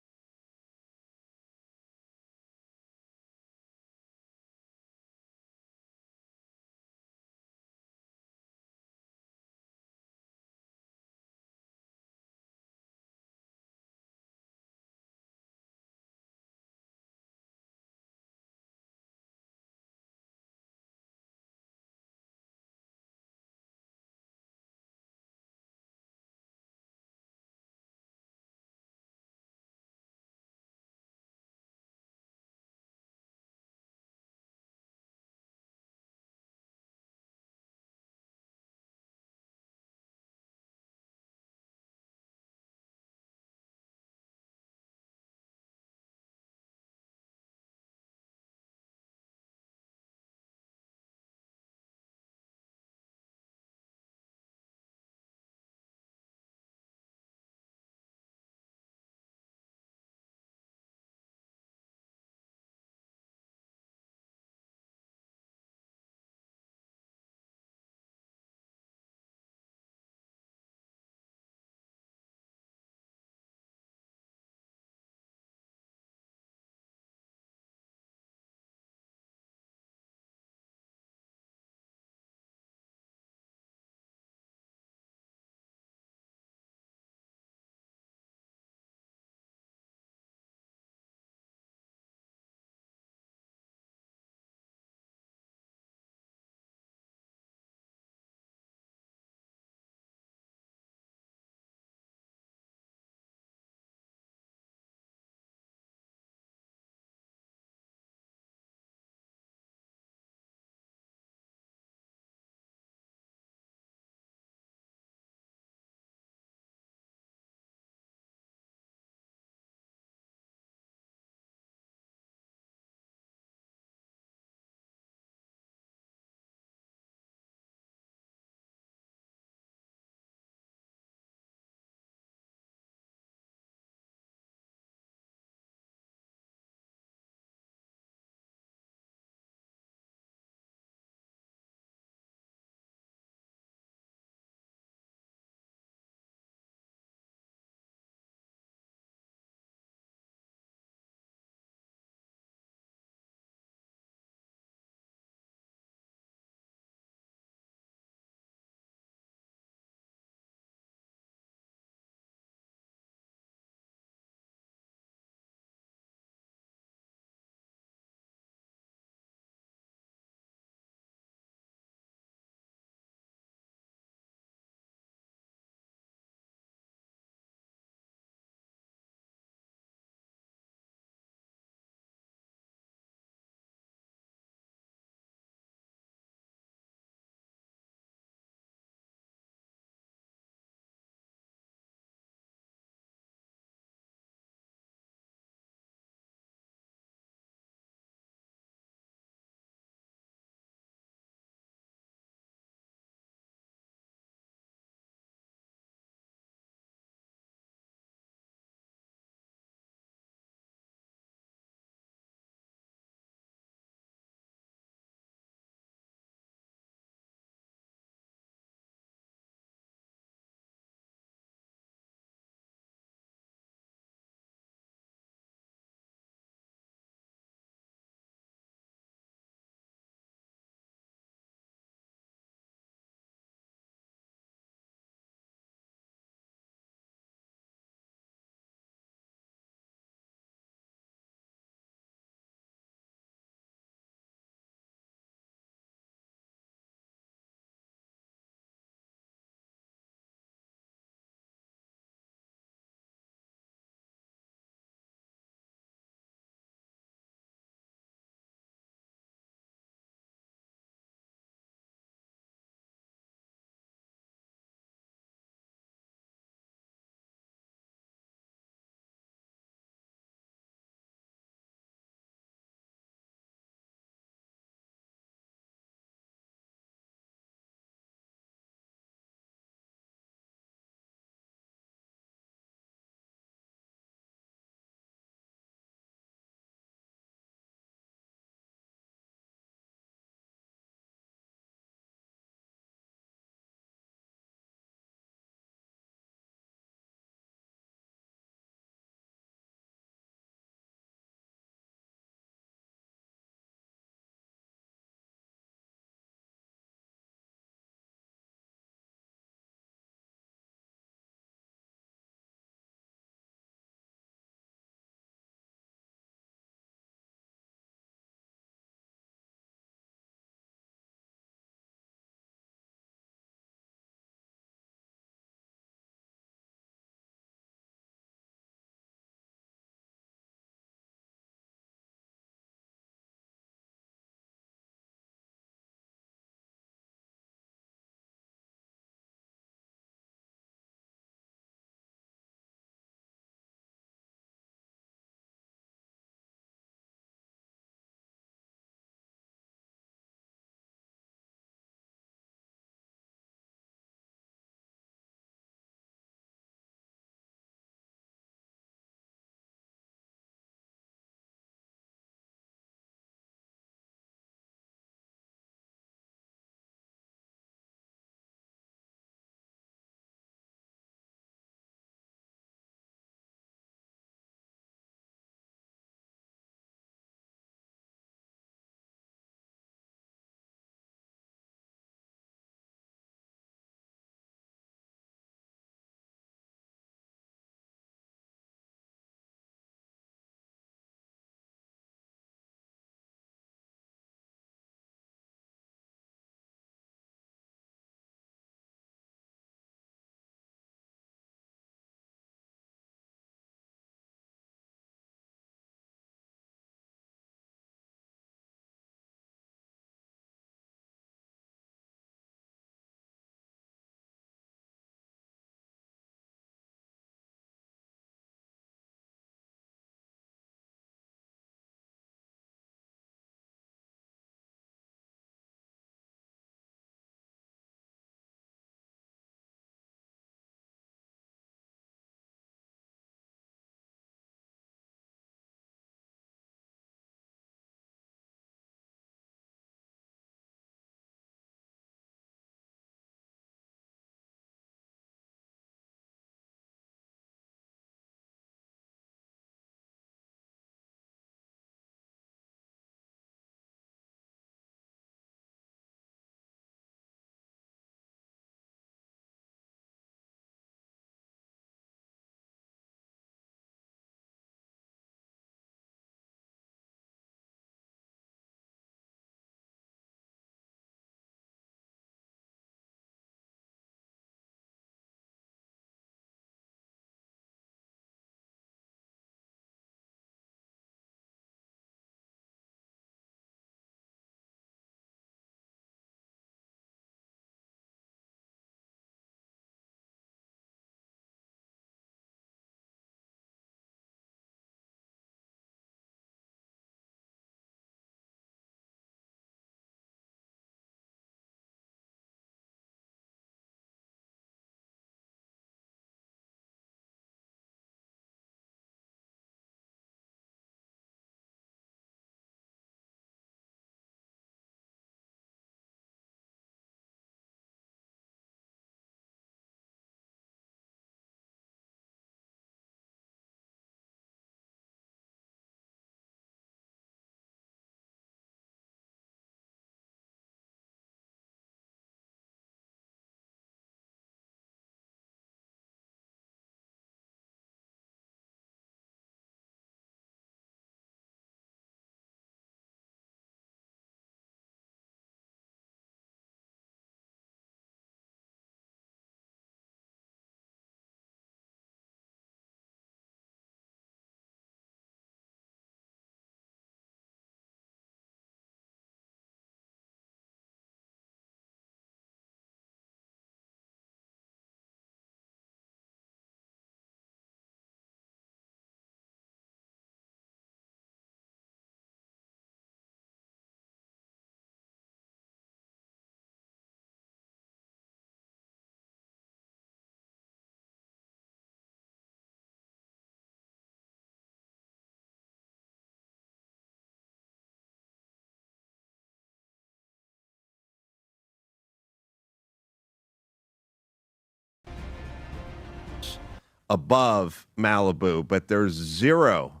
above Malibu, but there's 0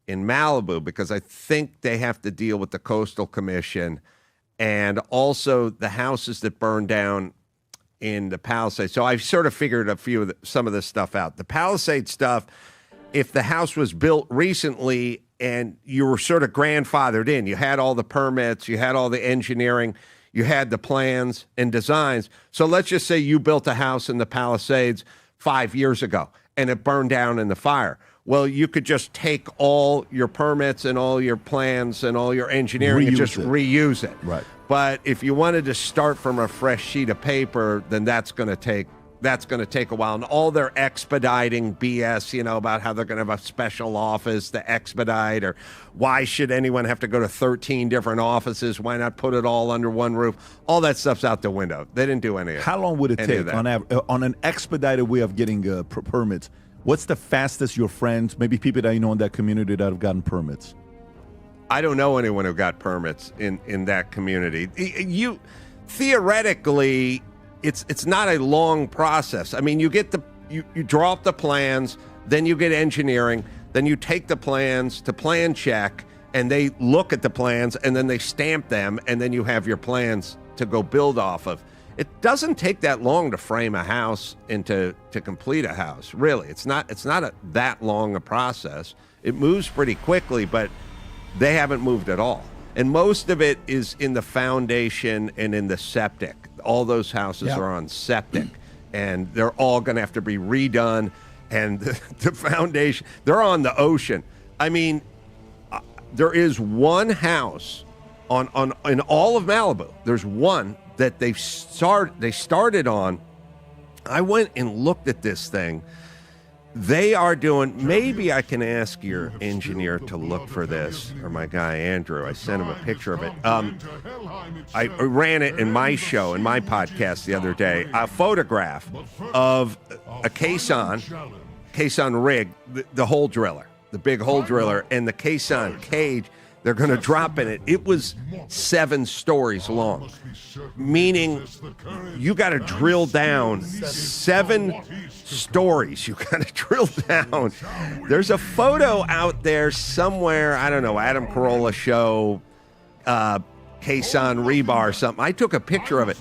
in Malibu because I think they have to deal with the Coastal Commission and also the houses that burn down in the Palisades. So I've sort of figured some of this stuff out. The Palisade stuff, if the house was built recently and you were sort of grandfathered in, you had all the permits, you had all the engineering, you had the plans and designs. So let's just say you built a house in the Palisades 5 years ago and it burned down in the fire. Well, you could just take all your permits and all your plans and all your engineering and just reuse it. Right. But if you wanted to start from a fresh sheet of paper, then that's going to take a while. And all their expediting BS, about how they're going to have a special office to expedite, or why should anyone have to go to 13 different offices? Why not put it all under one roof? All that stuff's out the window. They didn't do any of it. How long would it take on an expedited way of getting permits? What's the fastest your friends, maybe people that you know in that community that have gotten permits? I don't know anyone who got permits in that community. You theoretically, it's not a long process. I mean, you draw up the plans, then you get engineering, then you take the plans to plan check, and they look at the plans, and then they stamp them, and then you have your plans to go build off of. It doesn't take that long to frame a house and to complete a house, really. It's not that long a process. It moves pretty quickly, but they haven't moved at all. And most of it is in the foundation and in the septic. All those houses are on septic, and they're all going to have to be redone. And the foundation, they're on the ocean. I mean, there is one house in all of Malibu. There's one that they started on. I went and looked at this thing. They are doing, maybe I can ask your engineer to look for this, or my guy Andrew. I sent him a picture of it. I ran it in my show, in my podcast the other day, a photograph of a caisson rig, the hole driller, the big hole driller, and the caisson cage they're going to drop in it. It was 7 stories long, meaning you got to drill down 7 stories. You got to drill down. There's a photo out there somewhere. I don't know, Adam Carolla show, caisson rebar or something. I took a picture of it.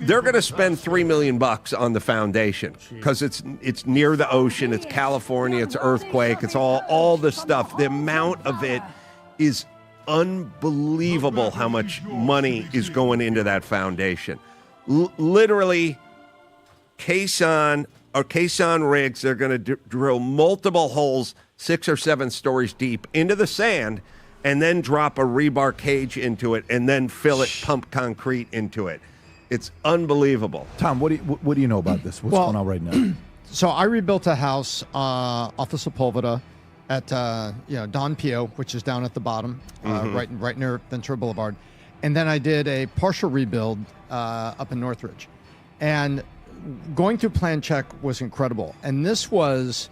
They're going to spend $3 million on the foundation because it's near the ocean. It's California. It's earthquake. It's all the stuff. The amount of it is unbelievable how much money is going into that foundation. Literally, caisson rigs, they're going to drill multiple holes 6 or 7 stories deep into the sand and then drop a rebar cage into it and then fill it, pump concrete into it. It's unbelievable. Tom, what do you know about this? What's going on right now? So I rebuilt a house off of Sepulveda at Don Pio, which is down at the bottom, right near Ventura Boulevard, and then I did a partial rebuild up in Northridge, and going through plan check was incredible. And this was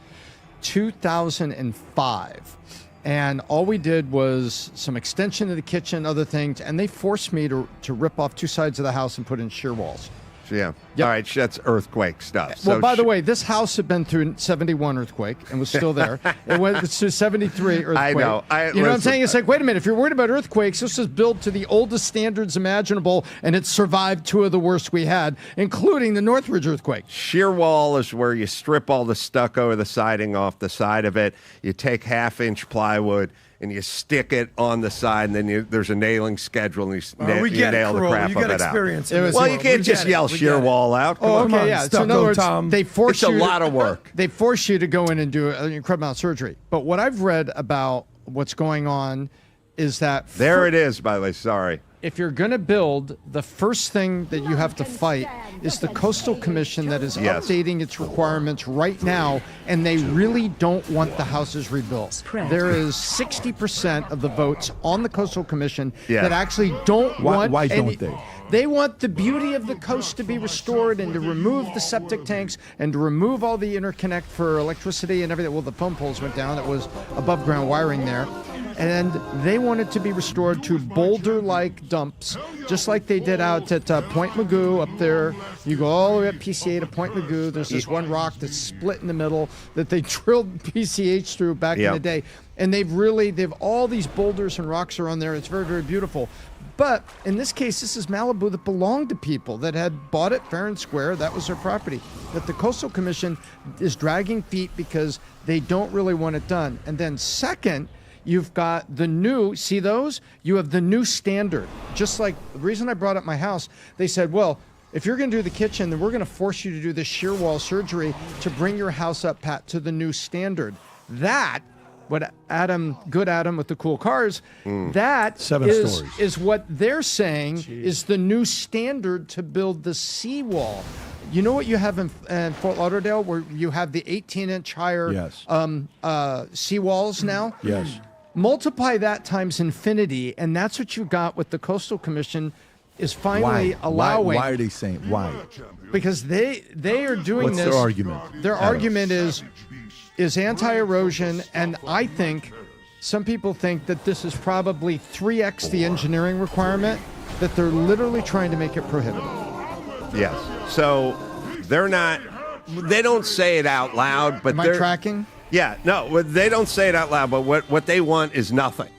2005, and all we did was some extension of the kitchen, other things, and they forced me to rip off 2 sides of the house and put in shear walls. Yeah. Yep. All right. That's earthquake stuff. Well, by the way, this house had been through 71 earthquake and was still there. It went to 73 earthquake. I know. You know what I'm saying? It's like, wait a minute. If you're worried about earthquakes, this was built to the oldest standards imaginable, and it survived 2 of the worst we had, including the Northridge earthquake. Shear wall is where you strip all the stucco or the siding off the side of it. You take 1/2-inch plywood and you stick it on the side, and then there's a nailing schedule, and you nail the crap of it out. Well, you can't just yell shear wall out. Oh, okay, yeah. So in other words, they force you. It's a lot of work. They force you to go in and do an incredible amount of surgery. But what I've read about what's going on is that there it is. By the way, sorry. If you're going to build, the first thing that you have to fight is the Coastal Commission that is updating its requirements right now, and they really don't want the houses rebuilt. There is 60% of the votes on the Coastal Commission that actually don't want. Why don't they? They want the beauty of the coast to be restored and to remove the septic tanks and to remove all the interconnect for electricity and everything. Well, the phone poles went down. It was above ground wiring there. And they want it to be restored to boulder-like dumps, just like they did out at Point Magoo up there. You go all the way up PCA to Point Magoo. There's this one rock that's split in the middle that they drilled PCH through back in the day. And they've all these boulders and rocks are on there. It's very, very beautiful. But in this case, this is Malibu that belonged to people that had bought it fair and square. That was their property. But the Coastal Commission is dragging feet because they don't really want it done. And then second, you've got the new, see those? You have the new standard. Just like the reason I brought up my house, they said, well, if you're going to do the kitchen, then we're going to force you to do this shear wall surgery to bring your house up, Pat, to the new standard. That, what Adam with the cool cars, that 7 stories. is what they're saying is the new standard to build the seawall. You know what you have in Fort Lauderdale, where you have the 18-inch higher seawalls now? Yes. Multiply that times infinity, and that's what you got with the Coastal Commission is finally allowing. Why are they saying why? Because they are doing What's this. their argument? Their argument is anti-erosion, and I think some people think that this is probably 3x the engineering requirement, that they're literally trying to make it prohibitive. Yes. So they don't say it out loud, but Am I tracking? Yeah, no, they don't say it out loud, but what they want is nothing.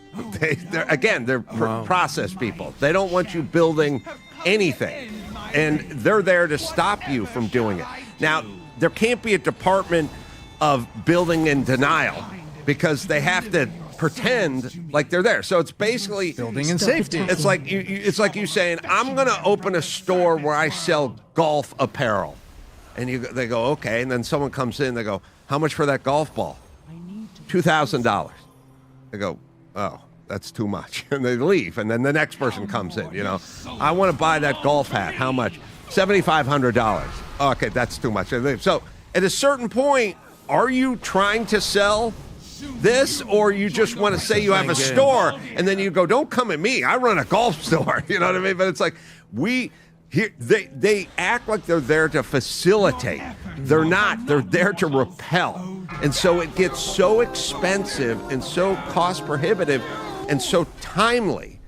They're process people. They don't want you building anything, and they're there to stop you from doing it. Now, there can't be a department of building in denial because they have to pretend like they're there. So it's basically building in safety. It's like you saying, I'm going to open a store where I sell golf apparel. And they go, okay. And then someone comes in, they go, how much for that golf ball? $2,000. They go, oh, that's too much. And they leave. And then the next person comes in, I want to buy that golf hat. How much? $7,500. Okay, that's too much. So at a certain point, are you trying to sell this, or you just want to say you have a store and then you go, don't come at me, I run a golf store. You know what I mean? But it's like they act like they're there to facilitate. They're not. They're there to repel. And so it gets so expensive and so cost prohibitive and so timely.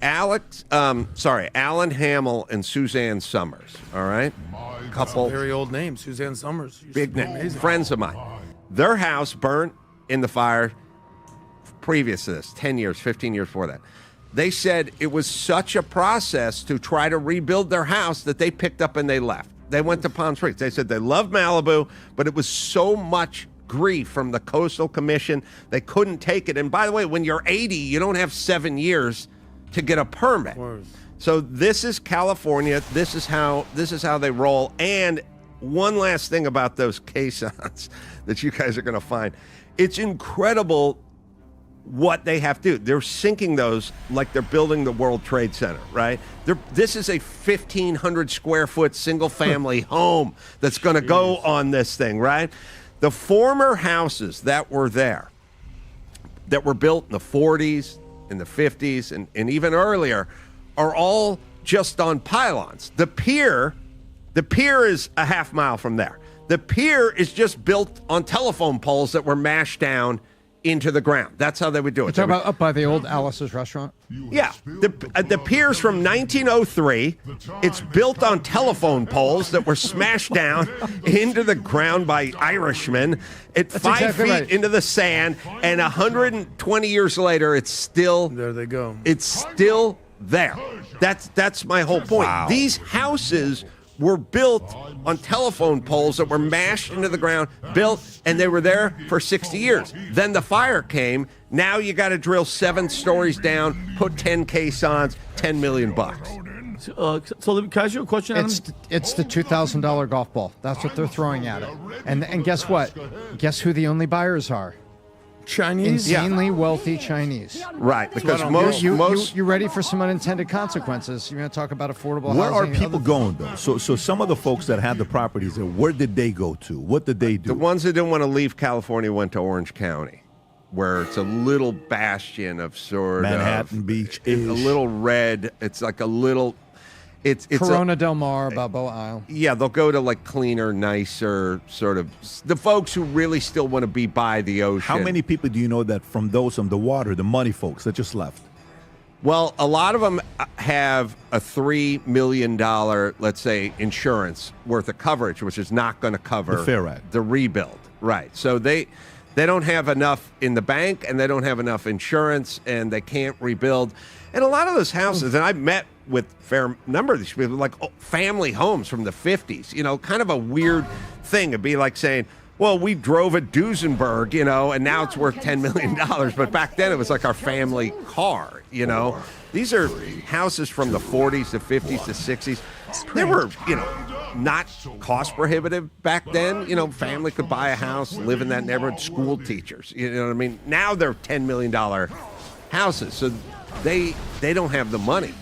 Alan Hamill and Suzanne Summers, all right? Couple very old name, Suzanne Summers. Big name, friends of mine. Their house burnt in the fire previous to this, 10 years, 15 years before that. They said it was such a process to try to rebuild their house that they picked up and they left. They went to Palm Springs. They said they loved Malibu, but it was so much grief from the Coastal Commission, they couldn't take it. And by the way, when you're 80, you don't have 7 years to get a permit. So this is California. This is how they roll. And one last thing about those caissons that you guys are going to find. It's incredible what they have to do. They're sinking those like they're building the World Trade Center, right? This is a 1,500 square foot single family home that's going to go on this thing, right? The former houses that were there, that were built in the 40s, in the 50s, and even earlier, are all just on pylons. The pier is a half mile from there. The pier is just built on telephone poles that were mashed down into the ground. That's how they would do it. You're talking about up by the old Alice's restaurant? Yeah. The pier's from 1903. It's built on telephone poles that were smashed down into the ground by Irishmen at That's 5 exactly feet right. into the sand, and 120 years later, it's still There they go. It's still there. That's my whole point. Wow. These houses were built on telephone poles that were mashed into the ground, built, and they were there for 60 years. Then the fire came. Now you got to drill 7 stories down, put 10 caissons, $10 million. So can I ask you a question, Adam? It's the $2,000 golf ball. That's what they're throwing at it. And guess what? Guess who the only buyers are? Chinese? Insanely wealthy Chinese. Right, because what I'm most You ready for some unintended consequences? You're going to talk about affordable Where are housing. people going though? So some of the folks that have the properties there, where did they go to? What did they do? the ones that didn't want to leave California went to Orange County, where it's a little bastion of sort Manhattan of Beach a little red. It's like a little. it's Corona Del Mar, Balboa Isle. yeah, they'll go to like cleaner, nicer sort of the folks who really still want to be by the ocean. How many people do you know that from those on the water, the money folks that just left? Well, a lot of them have a $3 million, let's say, insurance worth of coverage, which is not going to cover The FAIR Act. the rebuild. Right. So they don't have enough in the bank, and they don't have enough insurance, and they can't rebuild. And a lot of those houses, and I've met with a fair number of these people, like family homes from the 50s, you know, kind of a weird thing. It'd be like saying, well, we drove a Duesenberg, you know, and now it's worth $10 million. But back then it was like our family car, you know. These are houses from the 40s, the 50s, the 60s. They were, you know, not cost prohibitive back then. You know, family could buy a house, live in that neighborhood, school teachers. You know what I mean? Now they're $10 million houses. So they don't have the money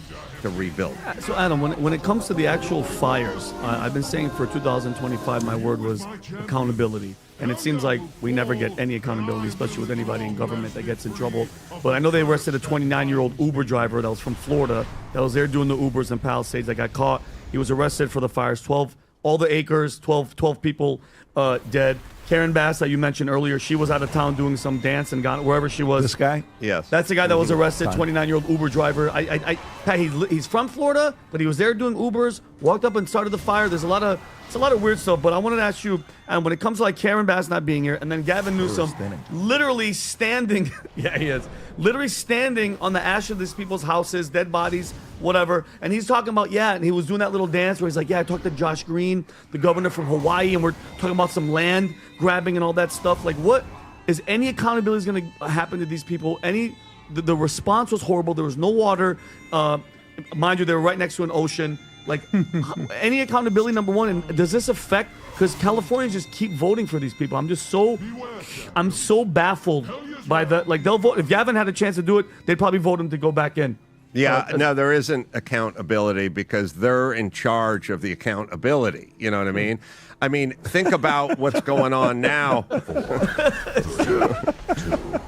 to rebuild. So Adam, when it comes to the actual fires, I've been saying for 2025, my word was accountability. And it seems like we never get any accountability, especially with anybody in government that gets in trouble. But I know they arrested a 29-year-old Uber driver that was from Florida that was there doing the Ubers in Palisades that got caught. He was arrested for the fires. 12, all the acres, 12 people dead. Karen Bass that you mentioned earlier, she was out of town doing some dance and got wherever she was. This guy? Yes. That's the guy that was arrested, 29-year-old Uber driver. Pat, he's from Florida, but he was there doing Ubers, walked up and started the fire. It's a lot of weird stuff, but I wanted to ask you, and when it comes to like Karen Bass not being here, and then Gavin Newsom literally standing, yeah, he is, literally standing on the ash of these people's houses, dead bodies, whatever, and he's talking about, yeah, and he was doing that little dance where he's like, yeah, I talked to Josh Green, the governor from Hawaii, and we're talking about some land grabbing and all that stuff. Like, what is any accountability going to happen to these people? The response was horrible. There was no water. Mind you, they were right next to an ocean. Like, any accountability, number one, and does this affect, because Californians just keep voting for these people. I'm so baffled by that. Like, they'll vote, if Gavin had a chance to do it, they'd probably vote him to go back in. Yeah, no, there isn't accountability because they're in charge of the accountability. You know what I mean? I mean, think about what's going on now.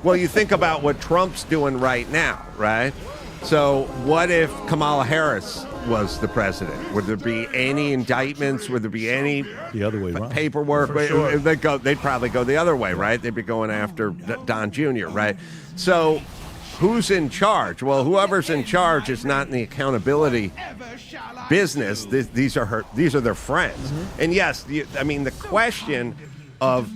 Well, you think about what Trump's doing right now, right? So what if Kamala Harris was the president? Would there be any indictments? Would there be any The other way around. paperwork? sure. They'd probably go the other way, right? They'd be going after Don Jr., right? So who's in charge? Well, whoever's in charge is not in the accountability business. These are their friends. And yes, I mean, the question of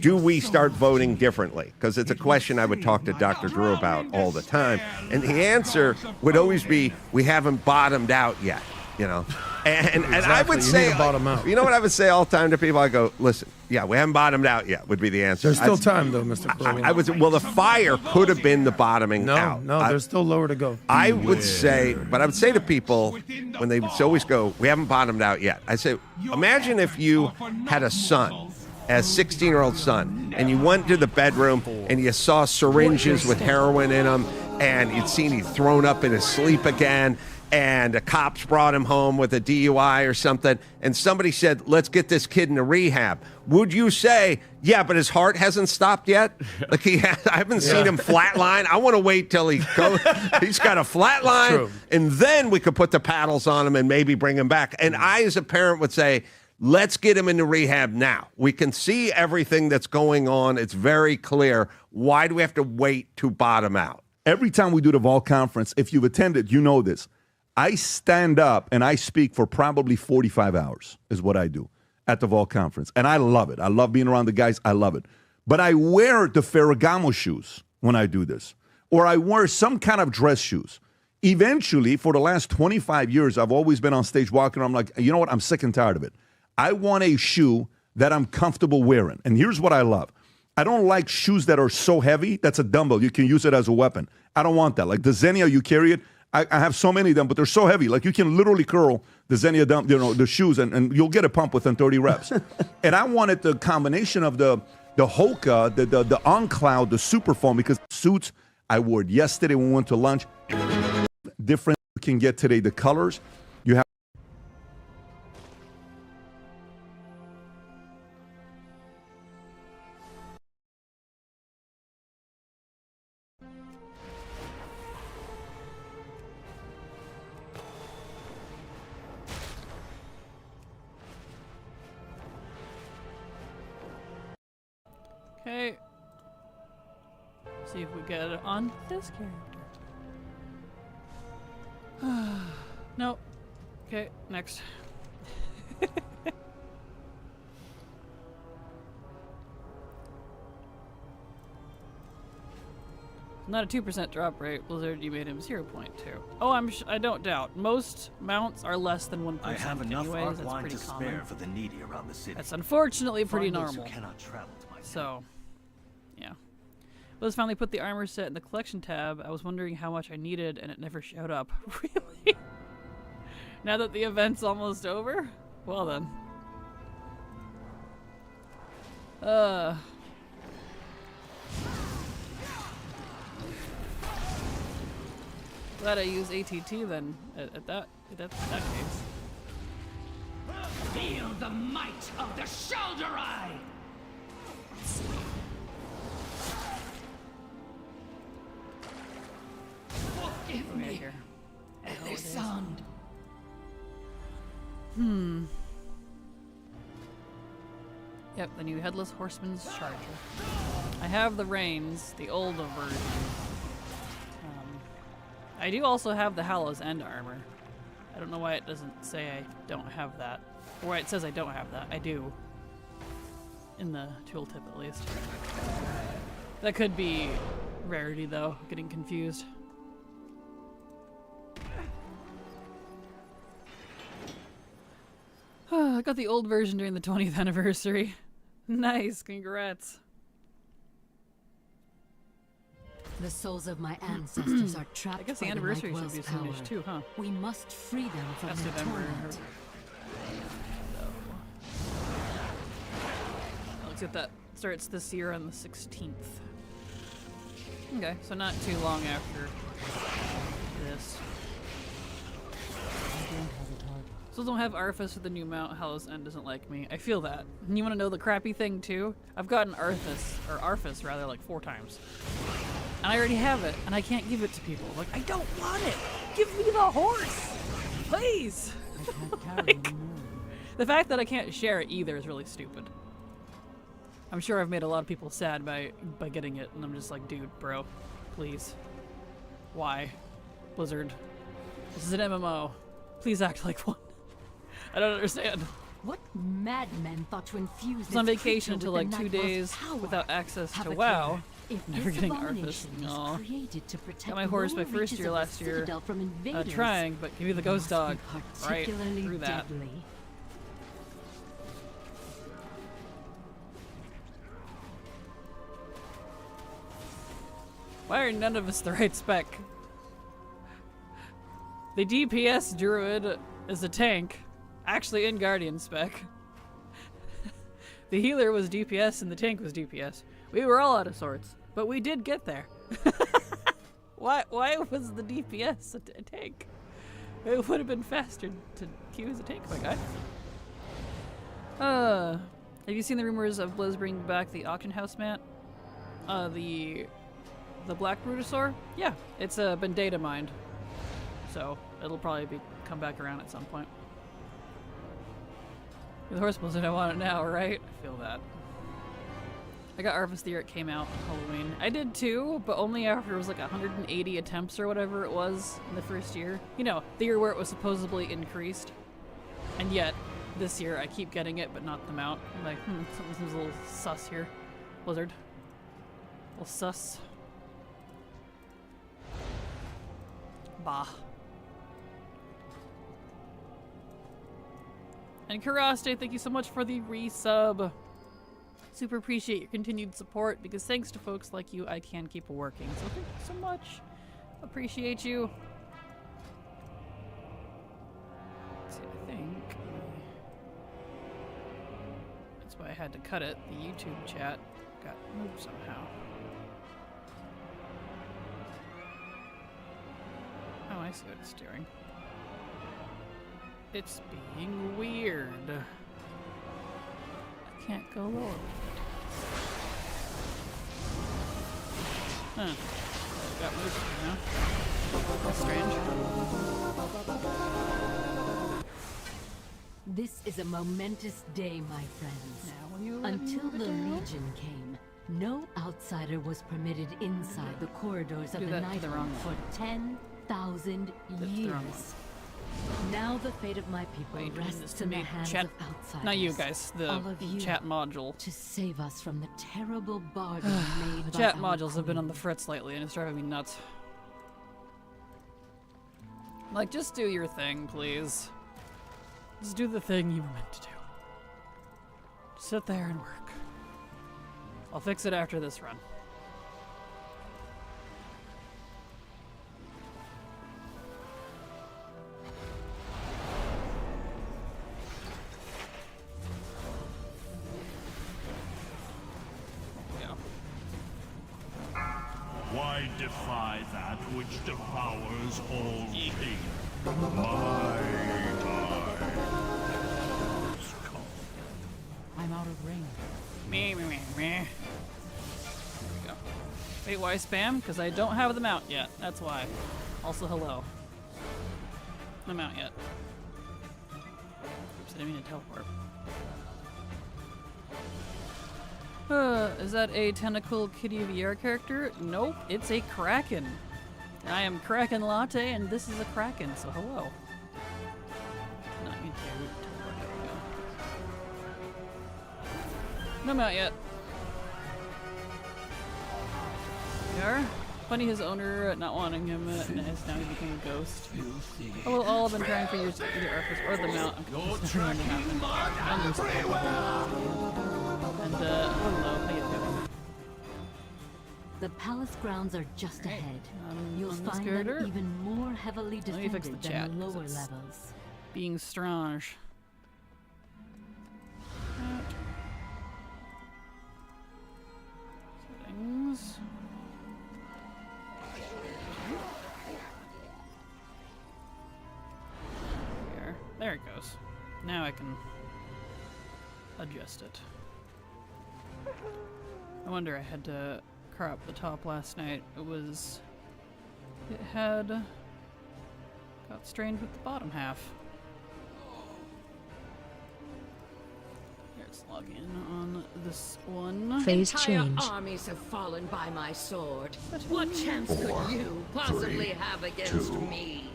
do we start voting differently? Because it's a question I would talk to Dr. Drew about all the time. And the answer would always be, we haven't bottomed out yet, you know? And I would You say, need to bottom out. you know what I would say all the time to people? I go, listen, yeah, we haven't bottomed out yet would be the answer. There's still time, though, Mr. Clover. I would say, well, the fire could have been the bottoming out. No, there's still lower to go. I would say, but I would say to people when they always go, we haven't bottomed out yet. I say, imagine if you had a son, a 16-year-old son, and you went to the bedroom and you saw syringes with heroin in them, and you'd seen he'd thrown up in his sleep again, and the cops brought him home with a DUI or something, and somebody said, let's get this kid into rehab. Would you say, yeah, but his heart hasn't stopped yet? Like I haven't seen him flatline. I want to wait till he's got a flatline, True. and then we could put the paddles on him and maybe bring him back. And I, as a parent, would say, let's get him into rehab now. We can see everything that's going on. It's very clear. Why do we have to wait to bottom out? Every time we do the Vol Conference, if you've attended, you know this. I stand up and I speak for probably 45 hours is what I do at the Vol Conference. And I love it. I love being around the guys. I love it. But I wear the Ferragamo shoes when I do this. Or I wear some kind of dress shoes. Eventually, for the last 25 years, I've always been on stage walking around. I'm like, you know what? I'm sick and tired of it. I want a shoe that I'm comfortable wearing. And here's what I love. I don't like shoes that are so heavy. That's a dumbbell. You can use it as a weapon. I don't want that. Like the Xenia, you carry it. I have so many of them, but they're so heavy. Like you can literally curl the Xenia, the shoes, and you'll get a pump within 30 reps. And I wanted the combination of the Hoka, the On Cloud, the Super Foam, because suits I wore it yesterday when we went to lunch. Different you can get today. The colors you have. Okay. See if we get it on this character. Nope. Okay, next. Not a 2% drop rate. Blizzard, you made him 0.2. Oh, I don't doubt. Most mounts are less than 1%. I have enough anyways. arc That's line pretty to common. spare for the needy around the city. That's unfortunately pretty Find those normal. who cannot travel to my So, yeah. Liz finally put the armor set in the collection tab. I was wondering how much I needed, and it never showed up. Really? Now that the event's almost over? Well then. Glad I use ATT then at that case. Feel the might of the shoulder eye! Forgive me, Here. Elisand. Yep, the new Headless Horseman's Charger. I have the reins, the older version. I do also have the Hallows End armor. I don't know why it doesn't say I don't have that. Or why it says I don't have that. I do. In the tooltip, at least. That could be rarity, though. Getting confused. I got the old version during the 20th anniversary. Nice, congrats. The souls of my ancestors are trapped I guess the by anniversary should Nightwell's be power. soonish too, huh? We must free them from That's their November. torment. Looks like that starts this year on the 16th. Okay, so not too long after this. Still don't have Arthas with the new mount. Hallows End doesn't like me. I feel that. And you want to know the crappy thing too? I've gotten Arthas rather, like 4 times. And I already have it, and I can't give it to people. Like, I don't want it! Give me the horse! Please! Like, the fact that I can't share it either is really stupid. I'm sure I've made a lot of people sad by getting it, and I'm just like, dude, bro, please. Why? Blizzard. This is an MMO. Please act like one. I don't understand. What madmen thought to infuse I was this on vacation creature until with like the 2 Nightwell's days power? without access Have to a WoW. care. If Never this getting abomination Arthas. was Aw. created to protect Got my horse lower my first reaches year of the last year. Citadel from invaders, Trying, but give me the ghost dog. must be Right particularly through that. deadly. Why are none of us the right spec? The DPS druid is a tank, actually in Guardian spec. The healer was DPS and the tank was DPS. We were all out of sorts, but we did get there. Why was the DPS a tank? It would have been faster to queue as a tank, my guy. Have you seen the rumors of Blizz bringing back the auction house mat? The Black Brutosaur? Yeah, it's been data mined. So, it'll probably come back around at some point. The horse blizzard, I want it now, right? I feel that. I got Arthas the year it came out on Halloween. I did too, but only after it was like 180 attempts or whatever it was in the first year. You know, the year where it was supposedly increased. And yet, this year I keep getting it, but not the mount. I'm like, something seems a little sus here. Blizzard. A little sus. Bah. And Karaste, thank you so much for the resub. Super appreciate your continued support because thanks to folks like you, I can keep working. So thank you so much. Appreciate you. Let's see, I think that's why I had to cut it. The YouTube chat got moved somehow. Oh, I see what it's doing. It's being weird. I can't go lower. Huh. It got moved now. That's strange. This is a momentous day, my friends. Now will you let me Until move it the down? Legion came, No outsider was permitted inside the corridors of Do the that to the Nighthold wrong for 10,000 the years. wrong Now the fate of my people Wait, this rests to in the me. hands Chat, of outsiders. not you guys. The All of you. chat module. To save us from the terrible bargain made The by chat our modules have been on queen. the fritz lately, and it's driving me nuts. Like, just do your thing, please. Just do the thing you were meant to do. Just sit there and work. I'll fix it after this run. Yeah. Why defy that which devours all things? My time has come. I'm out of range. Me. There we go. Wait, why spam? Because I don't have the mount yet. That's why. Also, hello. No mount yet. Oops, I didn't mean to teleport. Is that a tentacle kitty VR character? Nope, it's a Kraken. I am Kraken Latte, and this is a Kraken, so hello. Not mean to teleport. There we go. No mount yet. There. Funny his owner not wanting him has now he became a ghost. Oh, well, all I've been trying for years, either Arthas or the mount. I'm going to happen. And, hello, how you doing? The palace grounds are just ahead. You'll on this find character? them even more heavily Let me fix defended the chat, than the 'cause lower it's- levels. Being strange. Settings. Here. There it goes. Now I can adjust it. I wonder, I had to crop the top last night. It had got strained with the bottom half. Let's log in on this one. Phase Entire change. armies have fallen by my sword. What chance could you possibly have against me?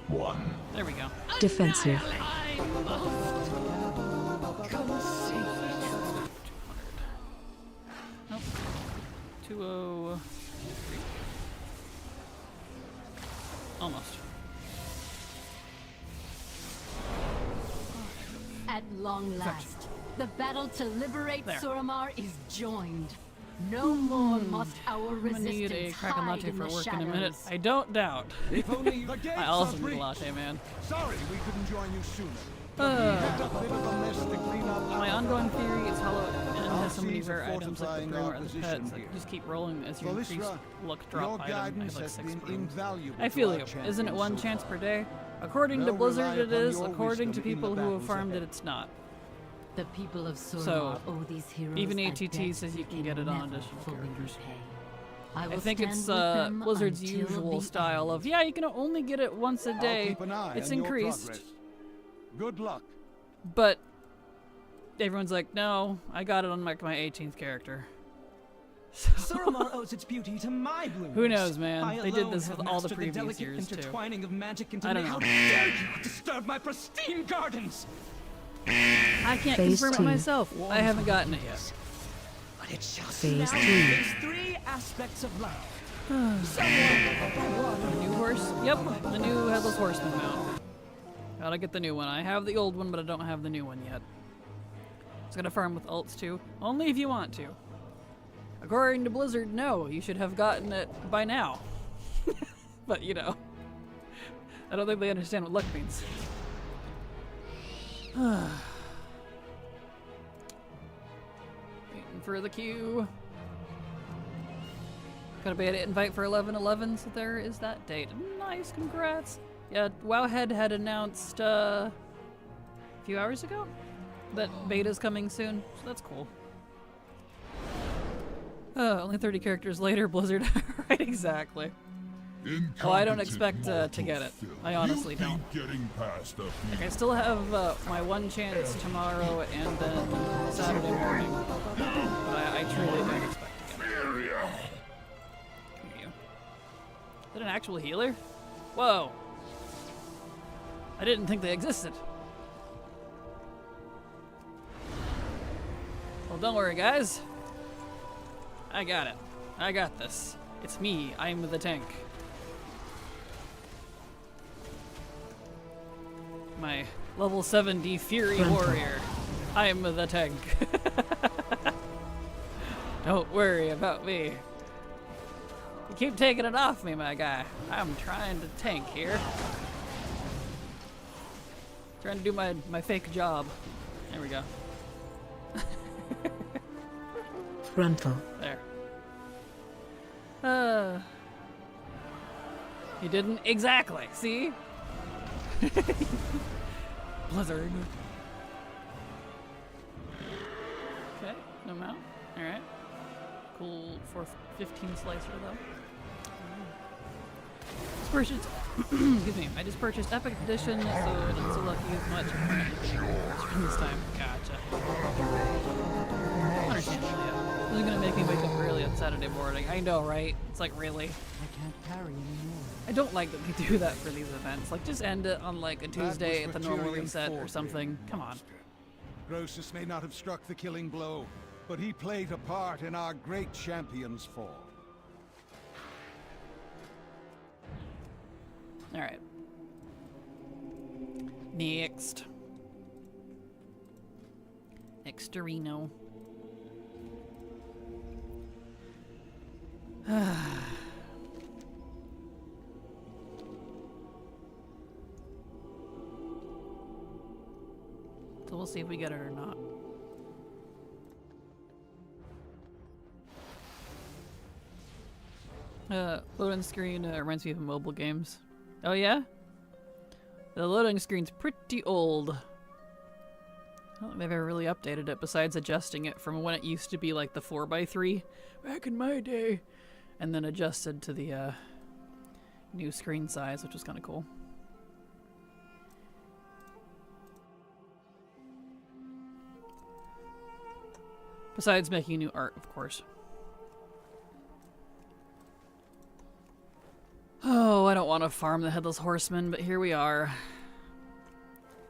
There we go. Defensive. I must come save it. Nope. 203. Almost. At long last, the battle to liberate There. Suramar is joined. No more must our I'm gonna need resistance a Kraken hide latte in for the work shadows. in a minute. I don't doubt. If only the gates I also are need a breached. latte, man. Sorry we couldn't join you sooner. Uh, A bit of a mess to clean up. my ongoing theory is Hollow and Our has so many seas are rare items like the fortifying Grimmer our or the position pets that here. just keep rolling as you Velisra, increase luck your drop item. I guidance have like has 6 been per room. invaluable I to feel our you. Isn't it champion one so chance far. per day? According to We'll Blizzard rely it upon is, your according to wisdom in people the who have battles farmed it ahead. it's not. The people of Suramar So, owe these heroes even a ATT debt says you they can get it on never additional fully characters. repay. I will think stand it's with them Blizzard's until usual the style end. of, yeah, you can only get it once a I'll day. keep an eye It's on your increased. progress. Good luck. But everyone's like, no, I got it on my 18th character. Suramar owes its beauty to my blooms. Who knows, man? I They did alone this have with all the mastered previous delicate years, too. intertwining of magic into I don't me. How know. dare you disturb my pristine gardens? I can't Phase confirm it 2. myself. I haven't gotten it yet. But it shall Phase now 3. face 3 aspects of life. The new horse? Yep, the new Headless Horseman mount. Gotta get the new one. I have the old one, but I don't have the new one yet. It's gonna farm with ults too. Only if you want to. According to Blizzard, no, you should have gotten it by now. But, you know. I don't think they understand what luck means. Waiting for the queue. Got a beta invite for 11/11, so there is that date. Nice, congrats. Yeah, Wowhead had announced a few hours ago that beta's coming soon, so that's cool. Only 30 characters later, Blizzard. Right, exactly. Oh, I don't expect to get it. I honestly don't. Like, I still have my one chance tomorrow and then Saturday morning, but I truly don't expect to get it. that an actual healer? Whoa. I didn't think they existed. Well, don't worry, guys. I got it. I got this. It's me. I'm the tank. My level 70 Fury Warrior. I'm the tank. Don't worry about me. You keep taking it off me, my guy. I'm trying to tank here. Trying to do my fake job. There we go. Frontal. There. You didn't exactly, see? Blizzard. Okay, no mount. Alright. Cool 415 slicer though. Just purchased excuse me, I just purchased Epic Edition, so I didn't so lucky as much this time. Gotcha. Understandable, yeah. This is gonna make me wake up early on Saturday morning. I know, right? It's like, really? I can't parry anymore. I don't like that they do that for these events. Like, just end it on like a Tuesday at the normal reset or something. Come on. Grosus may not have struck the killing blow, but he played a part in our great champion's fall. Alright. Next. Exterino. So we'll see if we get it or not. Loading screen reminds me of mobile games. Oh yeah? The loading screen's pretty old. I don't think they've ever really updated it besides adjusting it from when it used to be like the 4x3 back in my day, and then adjusted to the new screen size, which was kind of cool. Besides making new art, of course. Oh, I don't want to farm the Headless Horseman, but here we are.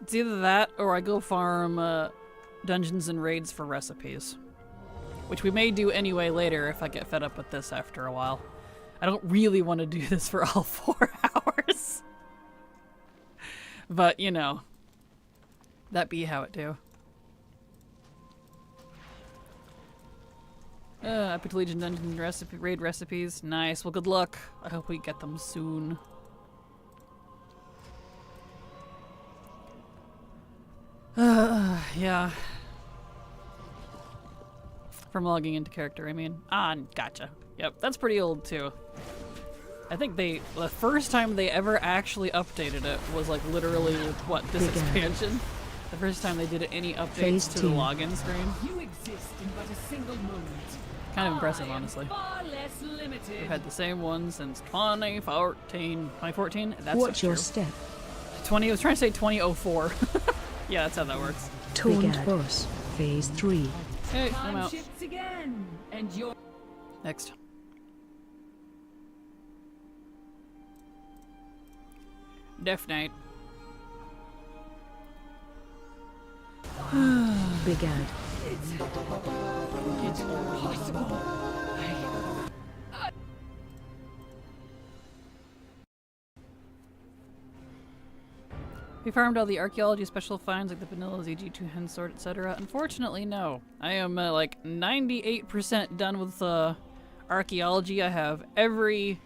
It's either that or I go farm dungeons and raids for recipes. Which we may do anyway later if I get fed up with this after a while. I don't really want to do this for all 4 hours. But, you know, that be how it do. Epic Legion Dungeon raid recipes. Nice. Well, good luck. I hope we get them soon. Yeah. From logging into character, I mean. Ah, gotcha. Yep, that's pretty old, too. I think the first time they ever actually updated it was, like, literally, what, this expansion? The first time they did any updates to the login screen. You exist in but a single moment. Kind of impressive, honestly. Far less limited. We've had the same one since 2014. 2014? That's Watch your true. step. 20. I was trying to say 2004. Yeah, that's how that works. Taunt Boss, Phase 3. Hey, I'm out. Again, and you're Next. Death Knight. Big Ad. It's impossible. We farmed all the archaeology special finds like the vanilla ZG2 hen sword, etc. Unfortunately, no. I am like 98% done with archaeology. I have every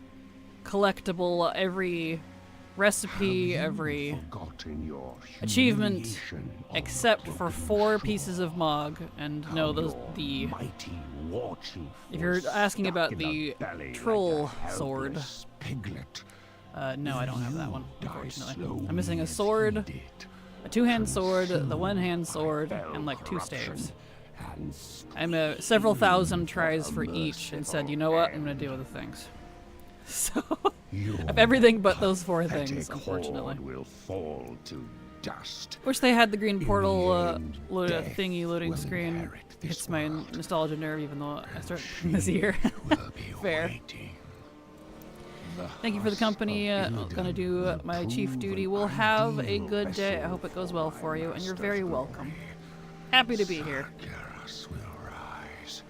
collectible, every recipe, every achievement, except for 4 pieces of Mog. And no, the if you're asking about the troll sword, no, I don't have that one, unfortunately. I'm missing a sword, a 2-hand sword, the 1-hand sword, and like 2 staves. I'm several thousand tries for each and said, you know what, I'm gonna deal with the things. So, I have everything but those 4 things, unfortunately. Will fall to dust. Wish they had the green portal thingy loading screen. Hits my nostalgia nerve even though I started this year. Fair. Thank you for the company. Gonna do my chief duty. We'll have a good day. I hope it goes well for you, and you're very welcome. Happy to be here. Sargeras will rise,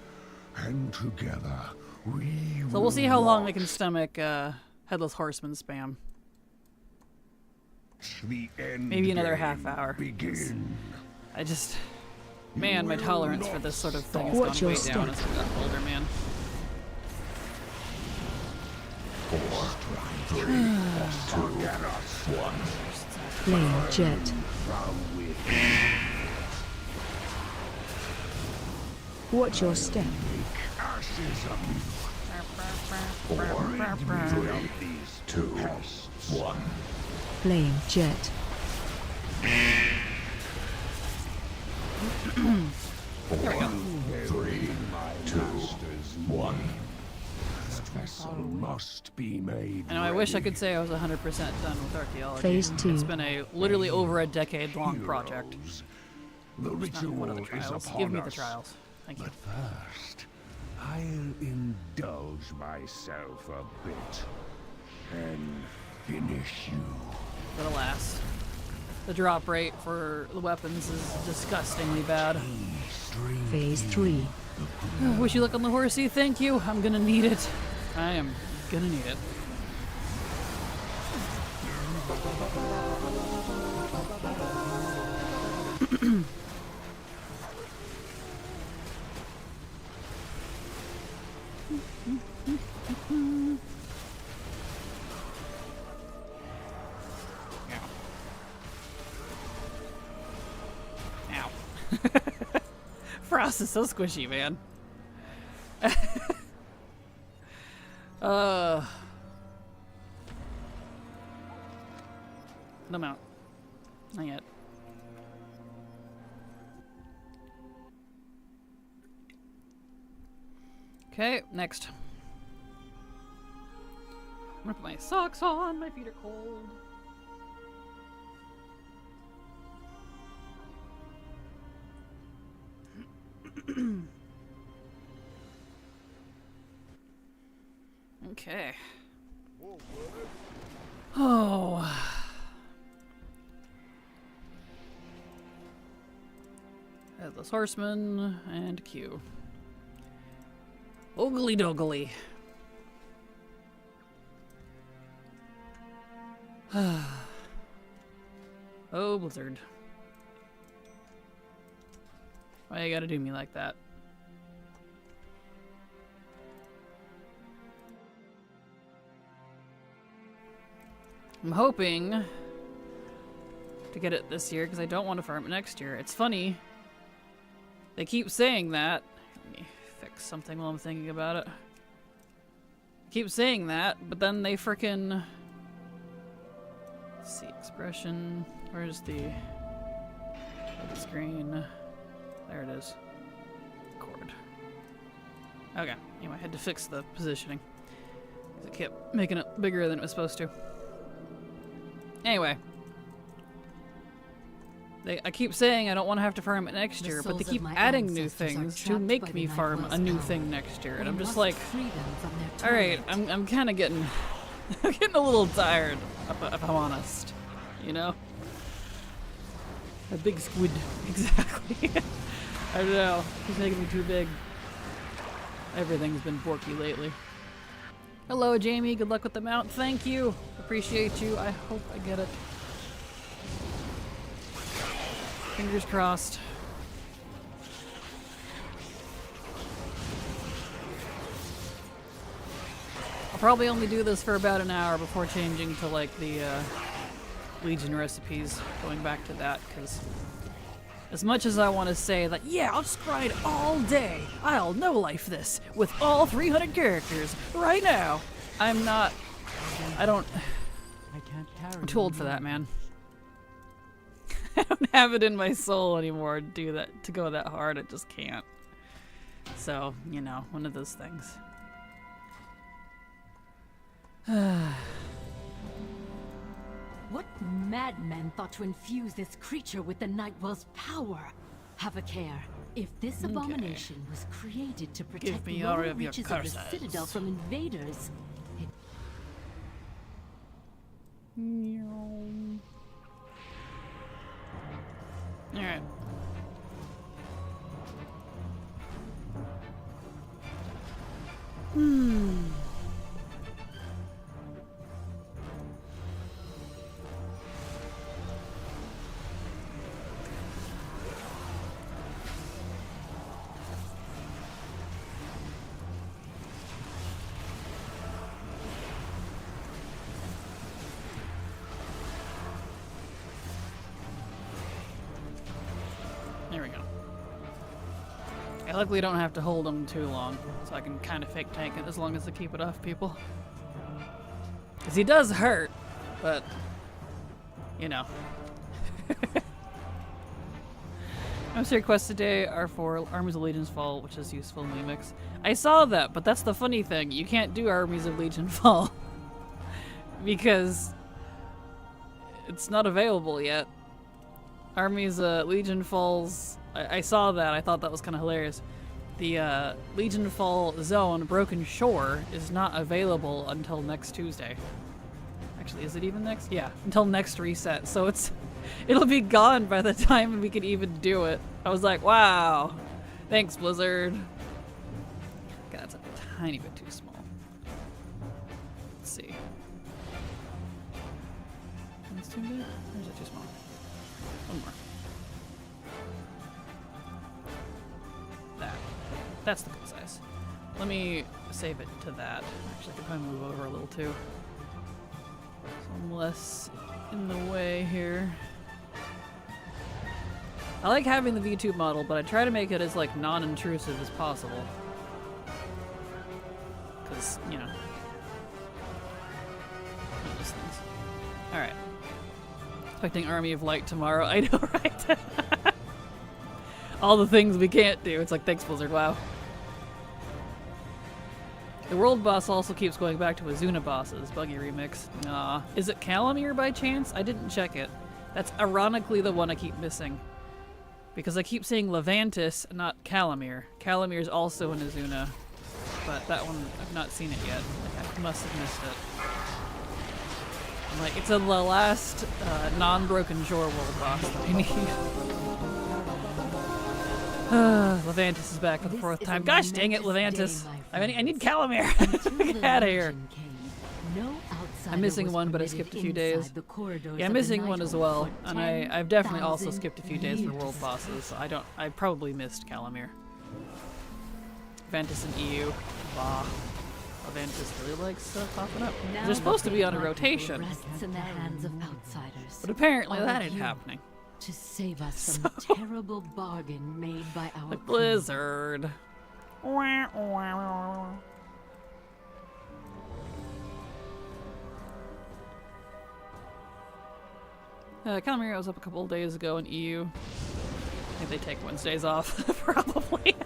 and together we So we'll see how long I can stomach Headless Horseman spam. Maybe another half hour. I just... Man, my tolerance for this sort of thing has gone way down as I've gotten older, man. 4, 3, 2, 1. Flame jet. Watch your step. 4, 3, 2, 1. Flame jet. 4, 3, 2, 1. Vessel must be made. I know, I wish I could say I was 100% done with archaeology. Phase 2. It's been literally over a decade-long project. The It's not one of the ritual is trials. upon Give me the us. trials. Thank you. But first, I'll indulge myself a bit and finish you. But alas, the drop rate for the weapons is disgustingly bad. Phase 3. Wish you luck on the horsey. Thank you. I'm gonna need it. I am gonna need it. Ow. Frost is so squishy, man. No mount. Not yet. Okay, next. I'm gonna put my socks on, my feet are cold. Okay. Oh. Headless Horseman and Q. Ogly doggly. Oh, Blizzard. Why you gotta do me like that? I'm hoping to get it this year because I don't want to farm it next year. It's funny. They keep saying that. Let me fix something while I'm thinking about it. Keep saying that, but then they frickin'... Let's see, expression. Where's the screen? There it is. Record. Okay, anyway, I had to fix the positioning. Because it kept making it bigger than it was supposed to. Anyway. I keep saying I don't want to have to farm it next year, but they keep adding new things to make me farm a new thing next year. And I'm just like, alright, I'm kind of getting... I'm getting a little tired, if I'm honest. You know? A big squid. Exactly. I don't know. He's making me too big. Everything's been porky lately. Hello, Jamie. Good luck with the mount. Thank you. Appreciate you. I hope I get it. Fingers crossed. I'll probably only do this for about an hour before changing to like the Legion recipes, going back to that, because as much as I want to say that, yeah, I'll just grind all day, I'll no-life this with all 300 characters right now, I'm not, I'm too old for that, man. I don't have it in my soul anymore to do that, to go that hard. I just can't. So, you know, one of those things. What madman thought to infuse this creature with the Nightwell's power? Have a care. If this abomination was created to protect me the all lower of your reaches of the curses. Citadel from invaders, I luckily don't have to hold him too long, so I can kind of fake tank it as long as I keep it off people. Because he does hurt, but, you know. Most requests today are for Armies of Legion's Fall, which is useful in Lemix. I saw that, but that's the funny thing. You can't do Armies of Legion Fall. Because it's not available yet. Armies Legion Falls... I saw that. I thought that was kind of hilarious. The Legion Fall zone, Broken Shore, is not available until next Tuesday. Actually, is it even next? Yeah, until next reset. So it'll be gone by the time we can even do it. I was like, wow. Thanks, Blizzard. Okay, that's a tiny bit too small. Let's see. That's too big? Or is it too small? One more. That. That's the good size. Let me save it to that. Actually, I could probably move over a little too. So I'm less in the way here. I like having the VTube model, but I try to make it as like non-intrusive as possible. Cause, you know. Those things. Alright. Expecting Army of Light tomorrow. I know, right? All the things we can't do. It's like, thanks, Blizzard. Wow. The world boss also keeps going back to Azuna bosses. Buggy remix. Nah. Is it Calamir by chance? I didn't check it. That's ironically the one I keep missing. Because I keep saying Levantis, not Calamir. Calamir is also in Azuna. But that one, I've not seen it yet. Like, I must have missed it. I'm like, it's the last non-Broken Shore world boss that I need. Levantis is back for the 4th time. Gosh dang it, Levantis. I need Calamir. Get out of here. I'm missing one, but I skipped a few days. Yeah, I'm missing one as well. And I've definitely also skipped a few days for world bosses. So I probably missed Calamir. Levantis and EU. Bah. Levantis really likes popping up. They're supposed to be on a rotation. But apparently that ain't happening. To save us from the terrible bargain made by our like Blizzard. Calamir was up a couple of days ago in EU. I think they take Wednesdays off, probably.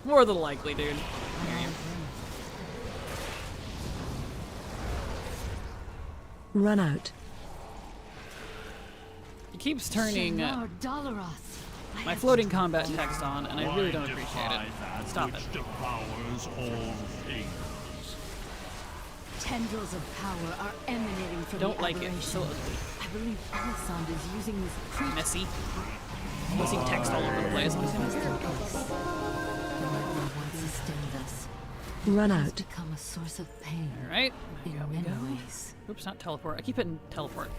More than likely, dude. Run out. It keeps turning my floating combat text on, and I really don't appreciate it. Stop it. Tendrils of power are emanating from don't the like it. So ugly. I believe Alisand is using this creature. Messy. I see text all over the place. Run out. Become a source of pain. All right. In many ways. Oops, not teleport. I keep hitting teleport.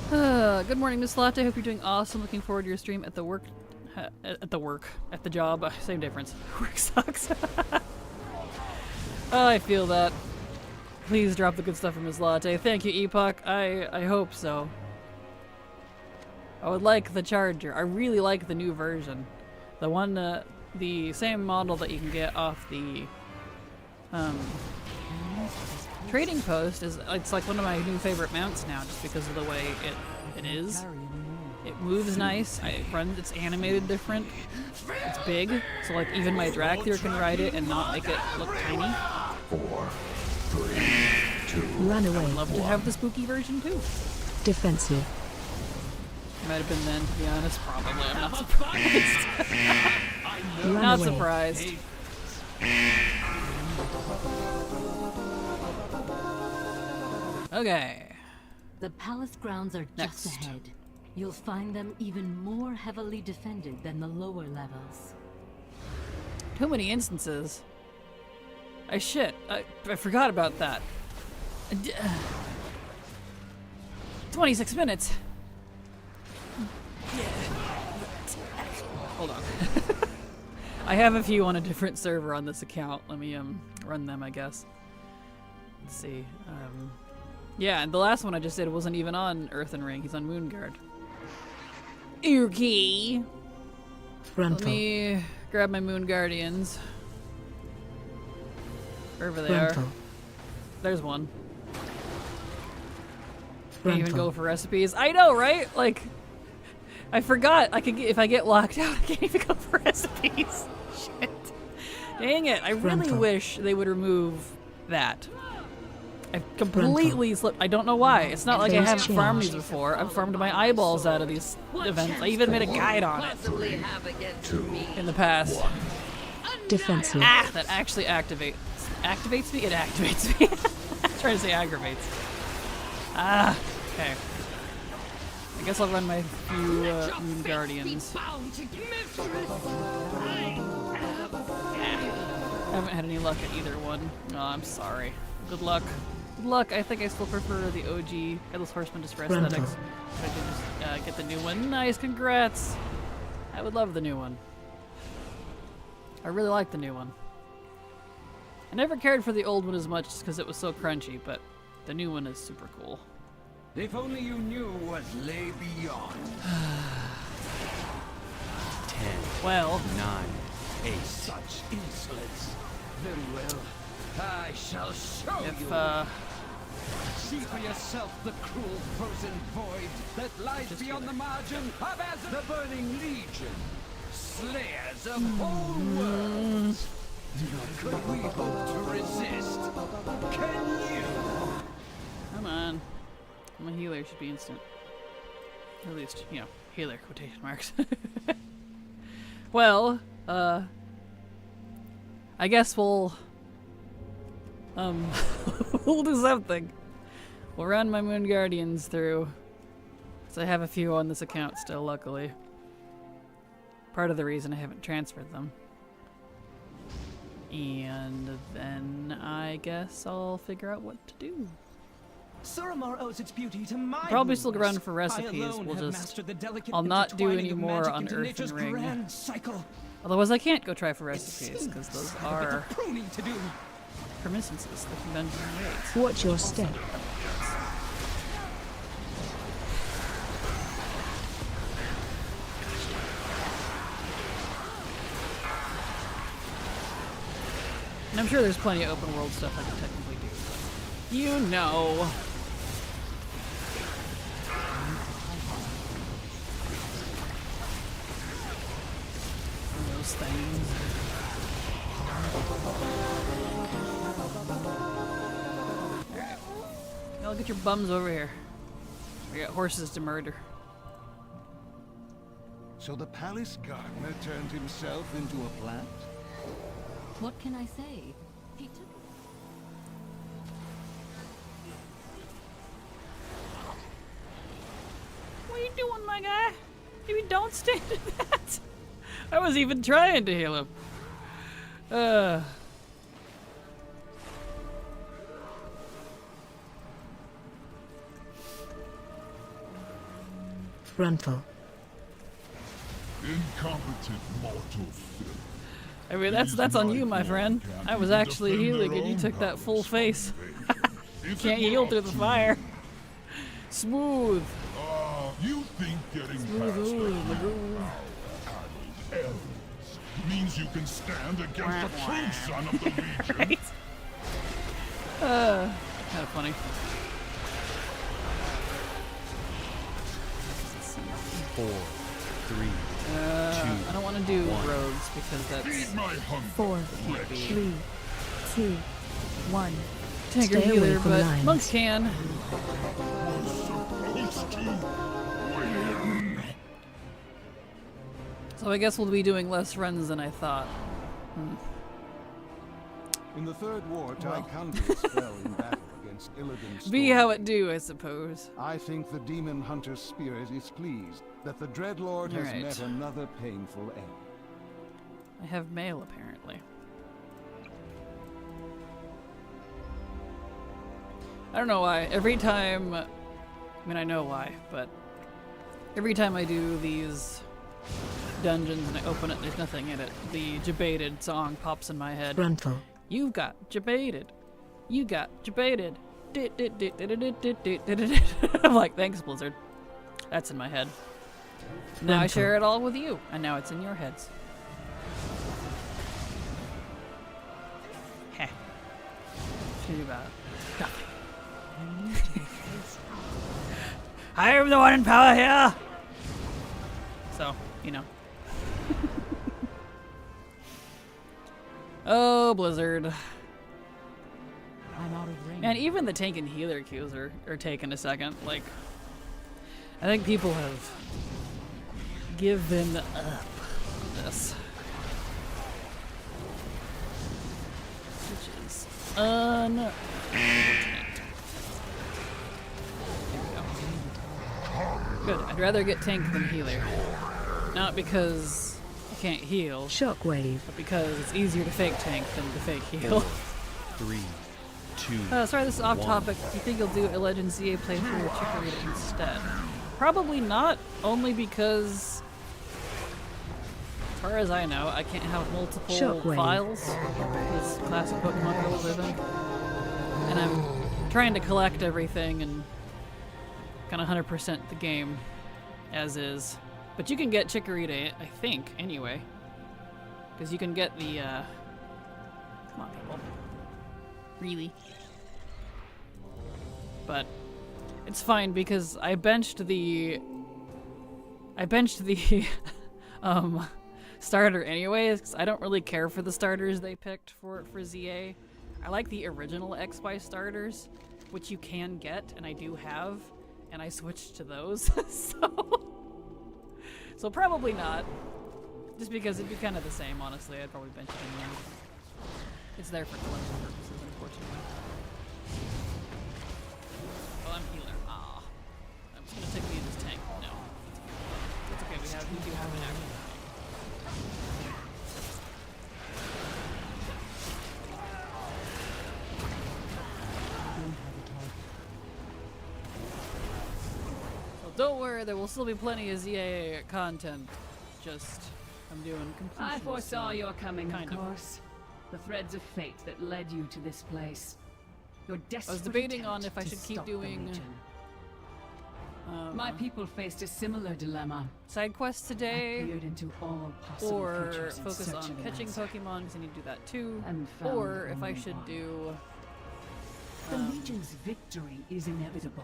Good morning, Miss Latte. Hope you're doing awesome. Looking forward to your stream at the work. At the job. Same difference. Work sucks. Oh, I feel that. Please drop the good stuff from Miss Latte. Thank you, Epoch. I hope so. I would like the Charger. I really like the new version. The one, the same model that you can get off the Trading Post it's like one of my new favorite mounts now, just because of the way it is. It moves nice. It's animated different. It's big, so like even my Dracthyr can ride it and not make it look tiny. 4, 3, 2. Run away. I'd love to have the spooky version too. Defensive. Might have been then, to be honest. Probably. I'm not surprised. Not surprised. Okay. The palace grounds are just ahead. You'll find them even more heavily defended than the lower levels. Too many instances. I forgot about that. 26 minutes. Hold on. I have a few on a different server on this account. Let me run them, I guess. Let's see. Yeah, and the last one I just did wasn't even on Earthen Ring. He's on Moonguard. Okay. Let Frontal. me grab my Moon Guardians. Wherever they are. Frontal. There's one. Can't even Frontal. go for recipes. I know, right? Like, I forgot. I could get, if I get locked out, I can't even go for recipes. Shit. Dang it! I really Frontal. wish they would remove that. I've completely slipped. I don't know why. It's not like I Phase haven't change. farmed these before. I've farmed my eyeballs out of these events. I even made a guide on it Possibly have against me. in the past. Defensive. Ah, that actually activates me. It activates me. I'm trying to say aggravates. Ah, okay. I guess I'll run my few Moon Guardians. Bound to mistress. I haven't had any luck at either one. Oh, I'm sorry. Good luck. Good luck. I think I still prefer the OG Headless Horseman just for aesthetics. If I could just get the new one. Nice, congrats. I would love the new one. I really like the new one. I never cared for the old one as much just because it was so crunchy, but the new one is super cool. If only you knew what lay beyond. 10, Well, 9, 8. Such insolence. Very well. I shall show if, you. See for yourself the cruel frozen void that lies beyond the margin of Azeroth. The Burning Legion. Slayers of whole worlds. Could we hope to resist? Can you? Come on. My healer should be instant. At least, you know, healer quotation marks. Well, I guess we'll we'll do something. We'll run my Moon Guardians through. So I have a few on this account still, luckily. Part of the reason I haven't transferred them. And then I guess I'll figure out what to do. Suramar owes its beauty to my Probably still rulers. run for recipes. I alone We'll have just. mastered the delicate I'll not do intertwining any of more magic on into Earth nature's and Ring. grand cycle. Otherwise, I can't go try for recipes It because those seems are a bit of pruning to do. permissances that can dungeon raids. Watch your step. And I'm sure there's plenty of open world stuff I could technically do, but you know. Those things. Alright. Y'all get your bums over here. We got horses to murder. So the palace gardener turned himself into a plant? What can I say? He took What are you doing, my guy? Maybe don't stand in that. I was even trying to heal him. Frontal. Incompetent mortal filth. I mean, that's on you, my friend. I was actually healing and you took that full face. Can't heal through the fire. Smooth. You think getting past the elves means you can stand against the true son of the Legion? Right? Kind of funny. 4, 3, I don't want to do rogues because that's Feed my hunger. 4, 3, 2, 1. Tanker Stay away healer, from but lines. monks can. Supposed to win. So I guess we'll be doing less runs than I thought. In the Third War, Tychundrius fell in battle against Illidan's Be storm. how it do, I suppose. I think the demon hunter's spirit is pleased that the Dreadlord has Alright. met another painful end. I have mail, apparently. I don't know why. Every time... I mean, I know why, but... Every time I do these dungeons and I open it, there's nothing in it. The Jebaited song pops in my head. Frontal. You got Jebaited. You got Jebaited. I'm like, thanks, Blizzard. That's in my head. Now I Rental. share it all with you, and now it's in your heads. Heh. Too bad. I am the one in power here! So, you know. Oh, Blizzard. I'm out of range. Man, even the tank and healer queues are taking a second. Like, I think people have given up on this. Which is unfortunate. Good. I'd rather get tank than healer. Not because you can't heal, Shockwave. but because it's easier to fake tank than to fake heal. 3, 2. Sorry, this is off topic. Do you think you'll do a Legend CA playthrough with Chikorita instead? Probably not, only because, as far as I know, I can't have multiple Shockwave. files. This classic Pokemon I live in. And I'm trying to collect everything and kind of 100% the game as is. But you can get Chikorita, I think, anyway. Because you can get the, come on, people. Really? But it's fine because I benched the starter anyways, 'cause I don't really care for the starters they picked for ZA. I like the original XY starters, which you can get, and I do have, and I switched to those. So probably not. Just because it'd be kind of the same, honestly. I'd probably bench it anyway. It's there for collection purposes, unfortunately. Oh, I'm healer. Ah. I'm just gonna take me in this tank. No. It's okay, we do have an active tank. So don't worry, there will still be plenty of ZA content. Just, I'm doing completion. I foresaw your coming, kind of course. The threads of fate that led you to this place. Your desperate I was debating on attempt if I to should keep stop the doing Legion. My people faced a similar dilemma. side quests I today, peered into all possible or futures in focus search on of an catching answer. Pokemon because I need to do that too, And found or if I only should one. do The Legion's victory is inevitable.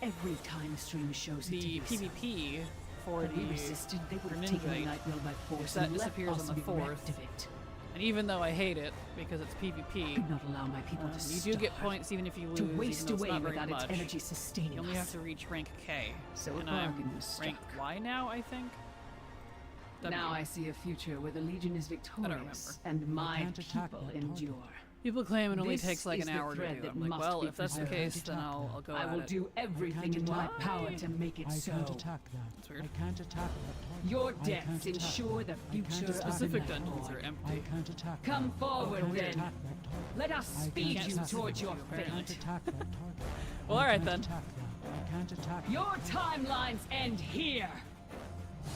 Every time stream shows it the to be so. PvP for Had we the resisted, they would have taken the Greninjite, Night Will by force that and left disappears us on the bereft 4th. of it. And even though I hate it because it's PvP, Could not allow my people to you do get starve, points even if you lose. to waste even though away it's not very without its much. energy sustaining You only us. have to reach rank K, So a and I'm bargain was rank struck. Y now, I think. Now I see a future where the Legion is victorious and my can't attack people that endure. People claim it only This takes like is an the hour to thread do. that I'm like, must well, be if that's the preserved. case, then I'll go I at will it. do everything in my power to make it I so. can't attack that. That's weird. I can't attack that. Your I deaths can't attack ensure the that. I can't future of attack Specific that. dungeons are I empty. can't attack Come that. forward, I can't then. attack that target. Let us I speed can't you attack towards that. your I can't fate. attack that target. Well, I alright can't then. attack that. I can't attack that. Your timelines end here.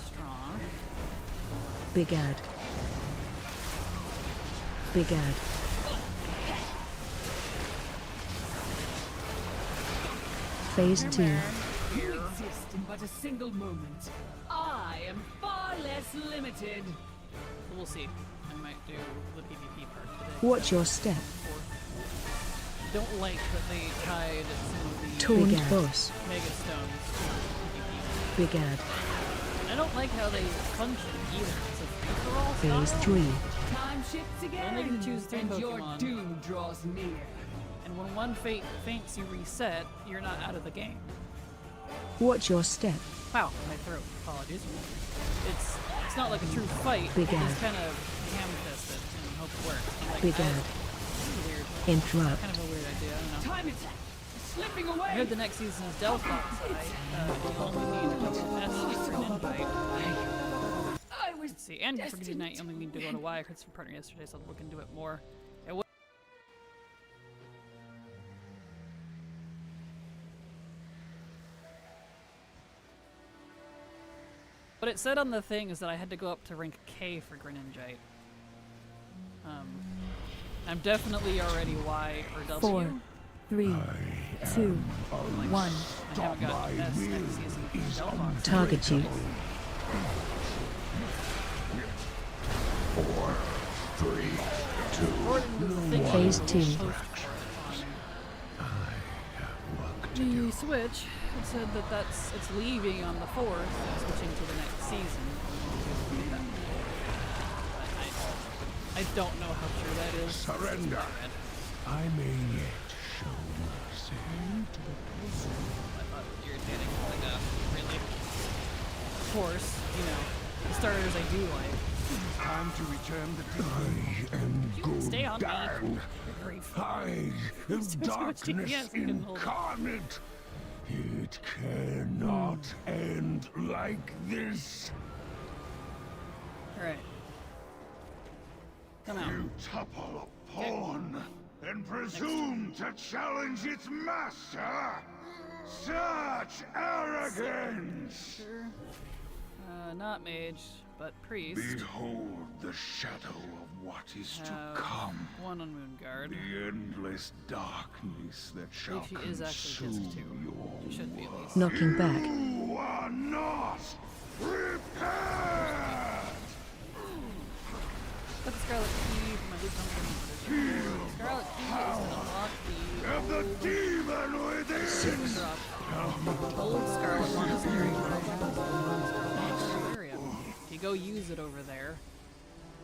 Strong. Big Ad. Big Ad. Phase 2. You exist in but a single moment. I am far less limited. We'll see. I might do the PvP part today. Watch your step. Don't like that they tied some of the Taunt Ad. boss. Mega Stones to PvP. Big Ad. I don't like how they function either. It's a free-for-all Phase style. 3. Time shifts again, Only can choose 3 and your Pokemon. doom draws near. And when one fate faints you reset, you're not out of the game. Watch your step. Wow, my throat. Apologies. It's not like a true fight. Big You Ad. just kind of ham-fist it and hope it works. I'm like, Big I- Ad. This is weird. Interrupt. Kind of a weird idea. I don't know. Time is slipping away. I heard the next season is Delphox. Will only need a S for an invite. I was Let's see, and for destined good night, you to only need to go to Y. I heard some partner yesterday, so I'll look into it more. It was What it said on the thing is that I had to go up to rank K for Greninjite. I'm definitely already Y or W. 4, 3, 2, 1. I haven't got S next season for Delphox. Target you. 4, 3, 2, Phase 2. The Switch, it said that it's leaving on the 4th and switching to the next season. But I don't know how true that is. surrender. I may yet show mercy. I thought it was irritating. Like, really? Of course, you know, the starters I do like. Time to return the I am good. Stay on me. Good grief. I am darkness incarnate. It cannot end like this. Alright. Come out. You topple a pawn and presume to challenge its master. Such arrogance! Sure. Not mage, but priest. Behold the shadow of what is to Have come. one on Moonguard. The endless darkness that shall If he is actually consume just 2. He should be at least. Knocking back. You are not prepared! Got the Scarlet Key for my loot company. The Scarlet Key is to unlock the Of the demon within! drop. Old Scarlet Monastery area. If you go use it over there,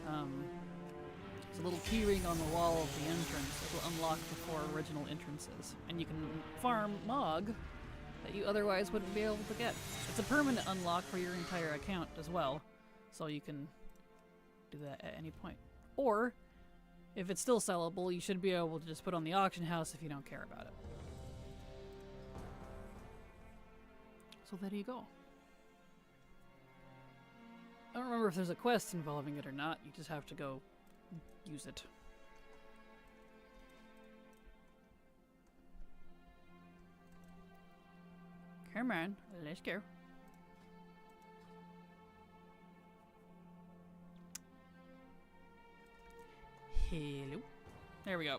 there's a little key ring on the wall of the entrance that will unlock the 4 original entrances. And you can farm Mog that you otherwise wouldn't be able to get. It's a permanent unlock for your entire account as well, so you can do that at any point. Or, if it's still sellable, you should be able to just put on the auction house if you don't care about it. So there you go. I don't remember if there's a quest involving it or not. You just have to go use it. Come on, let's go. Hello. There we go.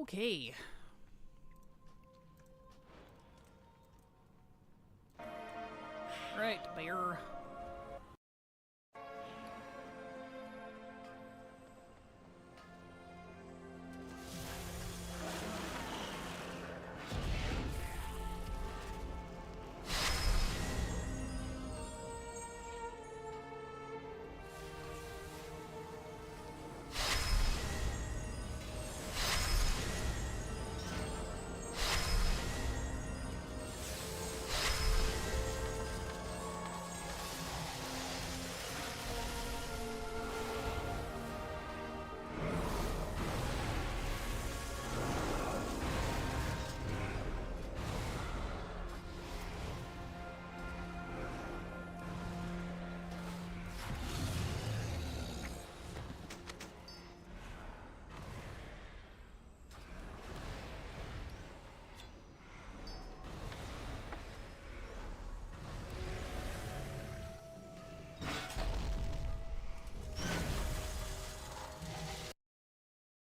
Okay. Right, bear.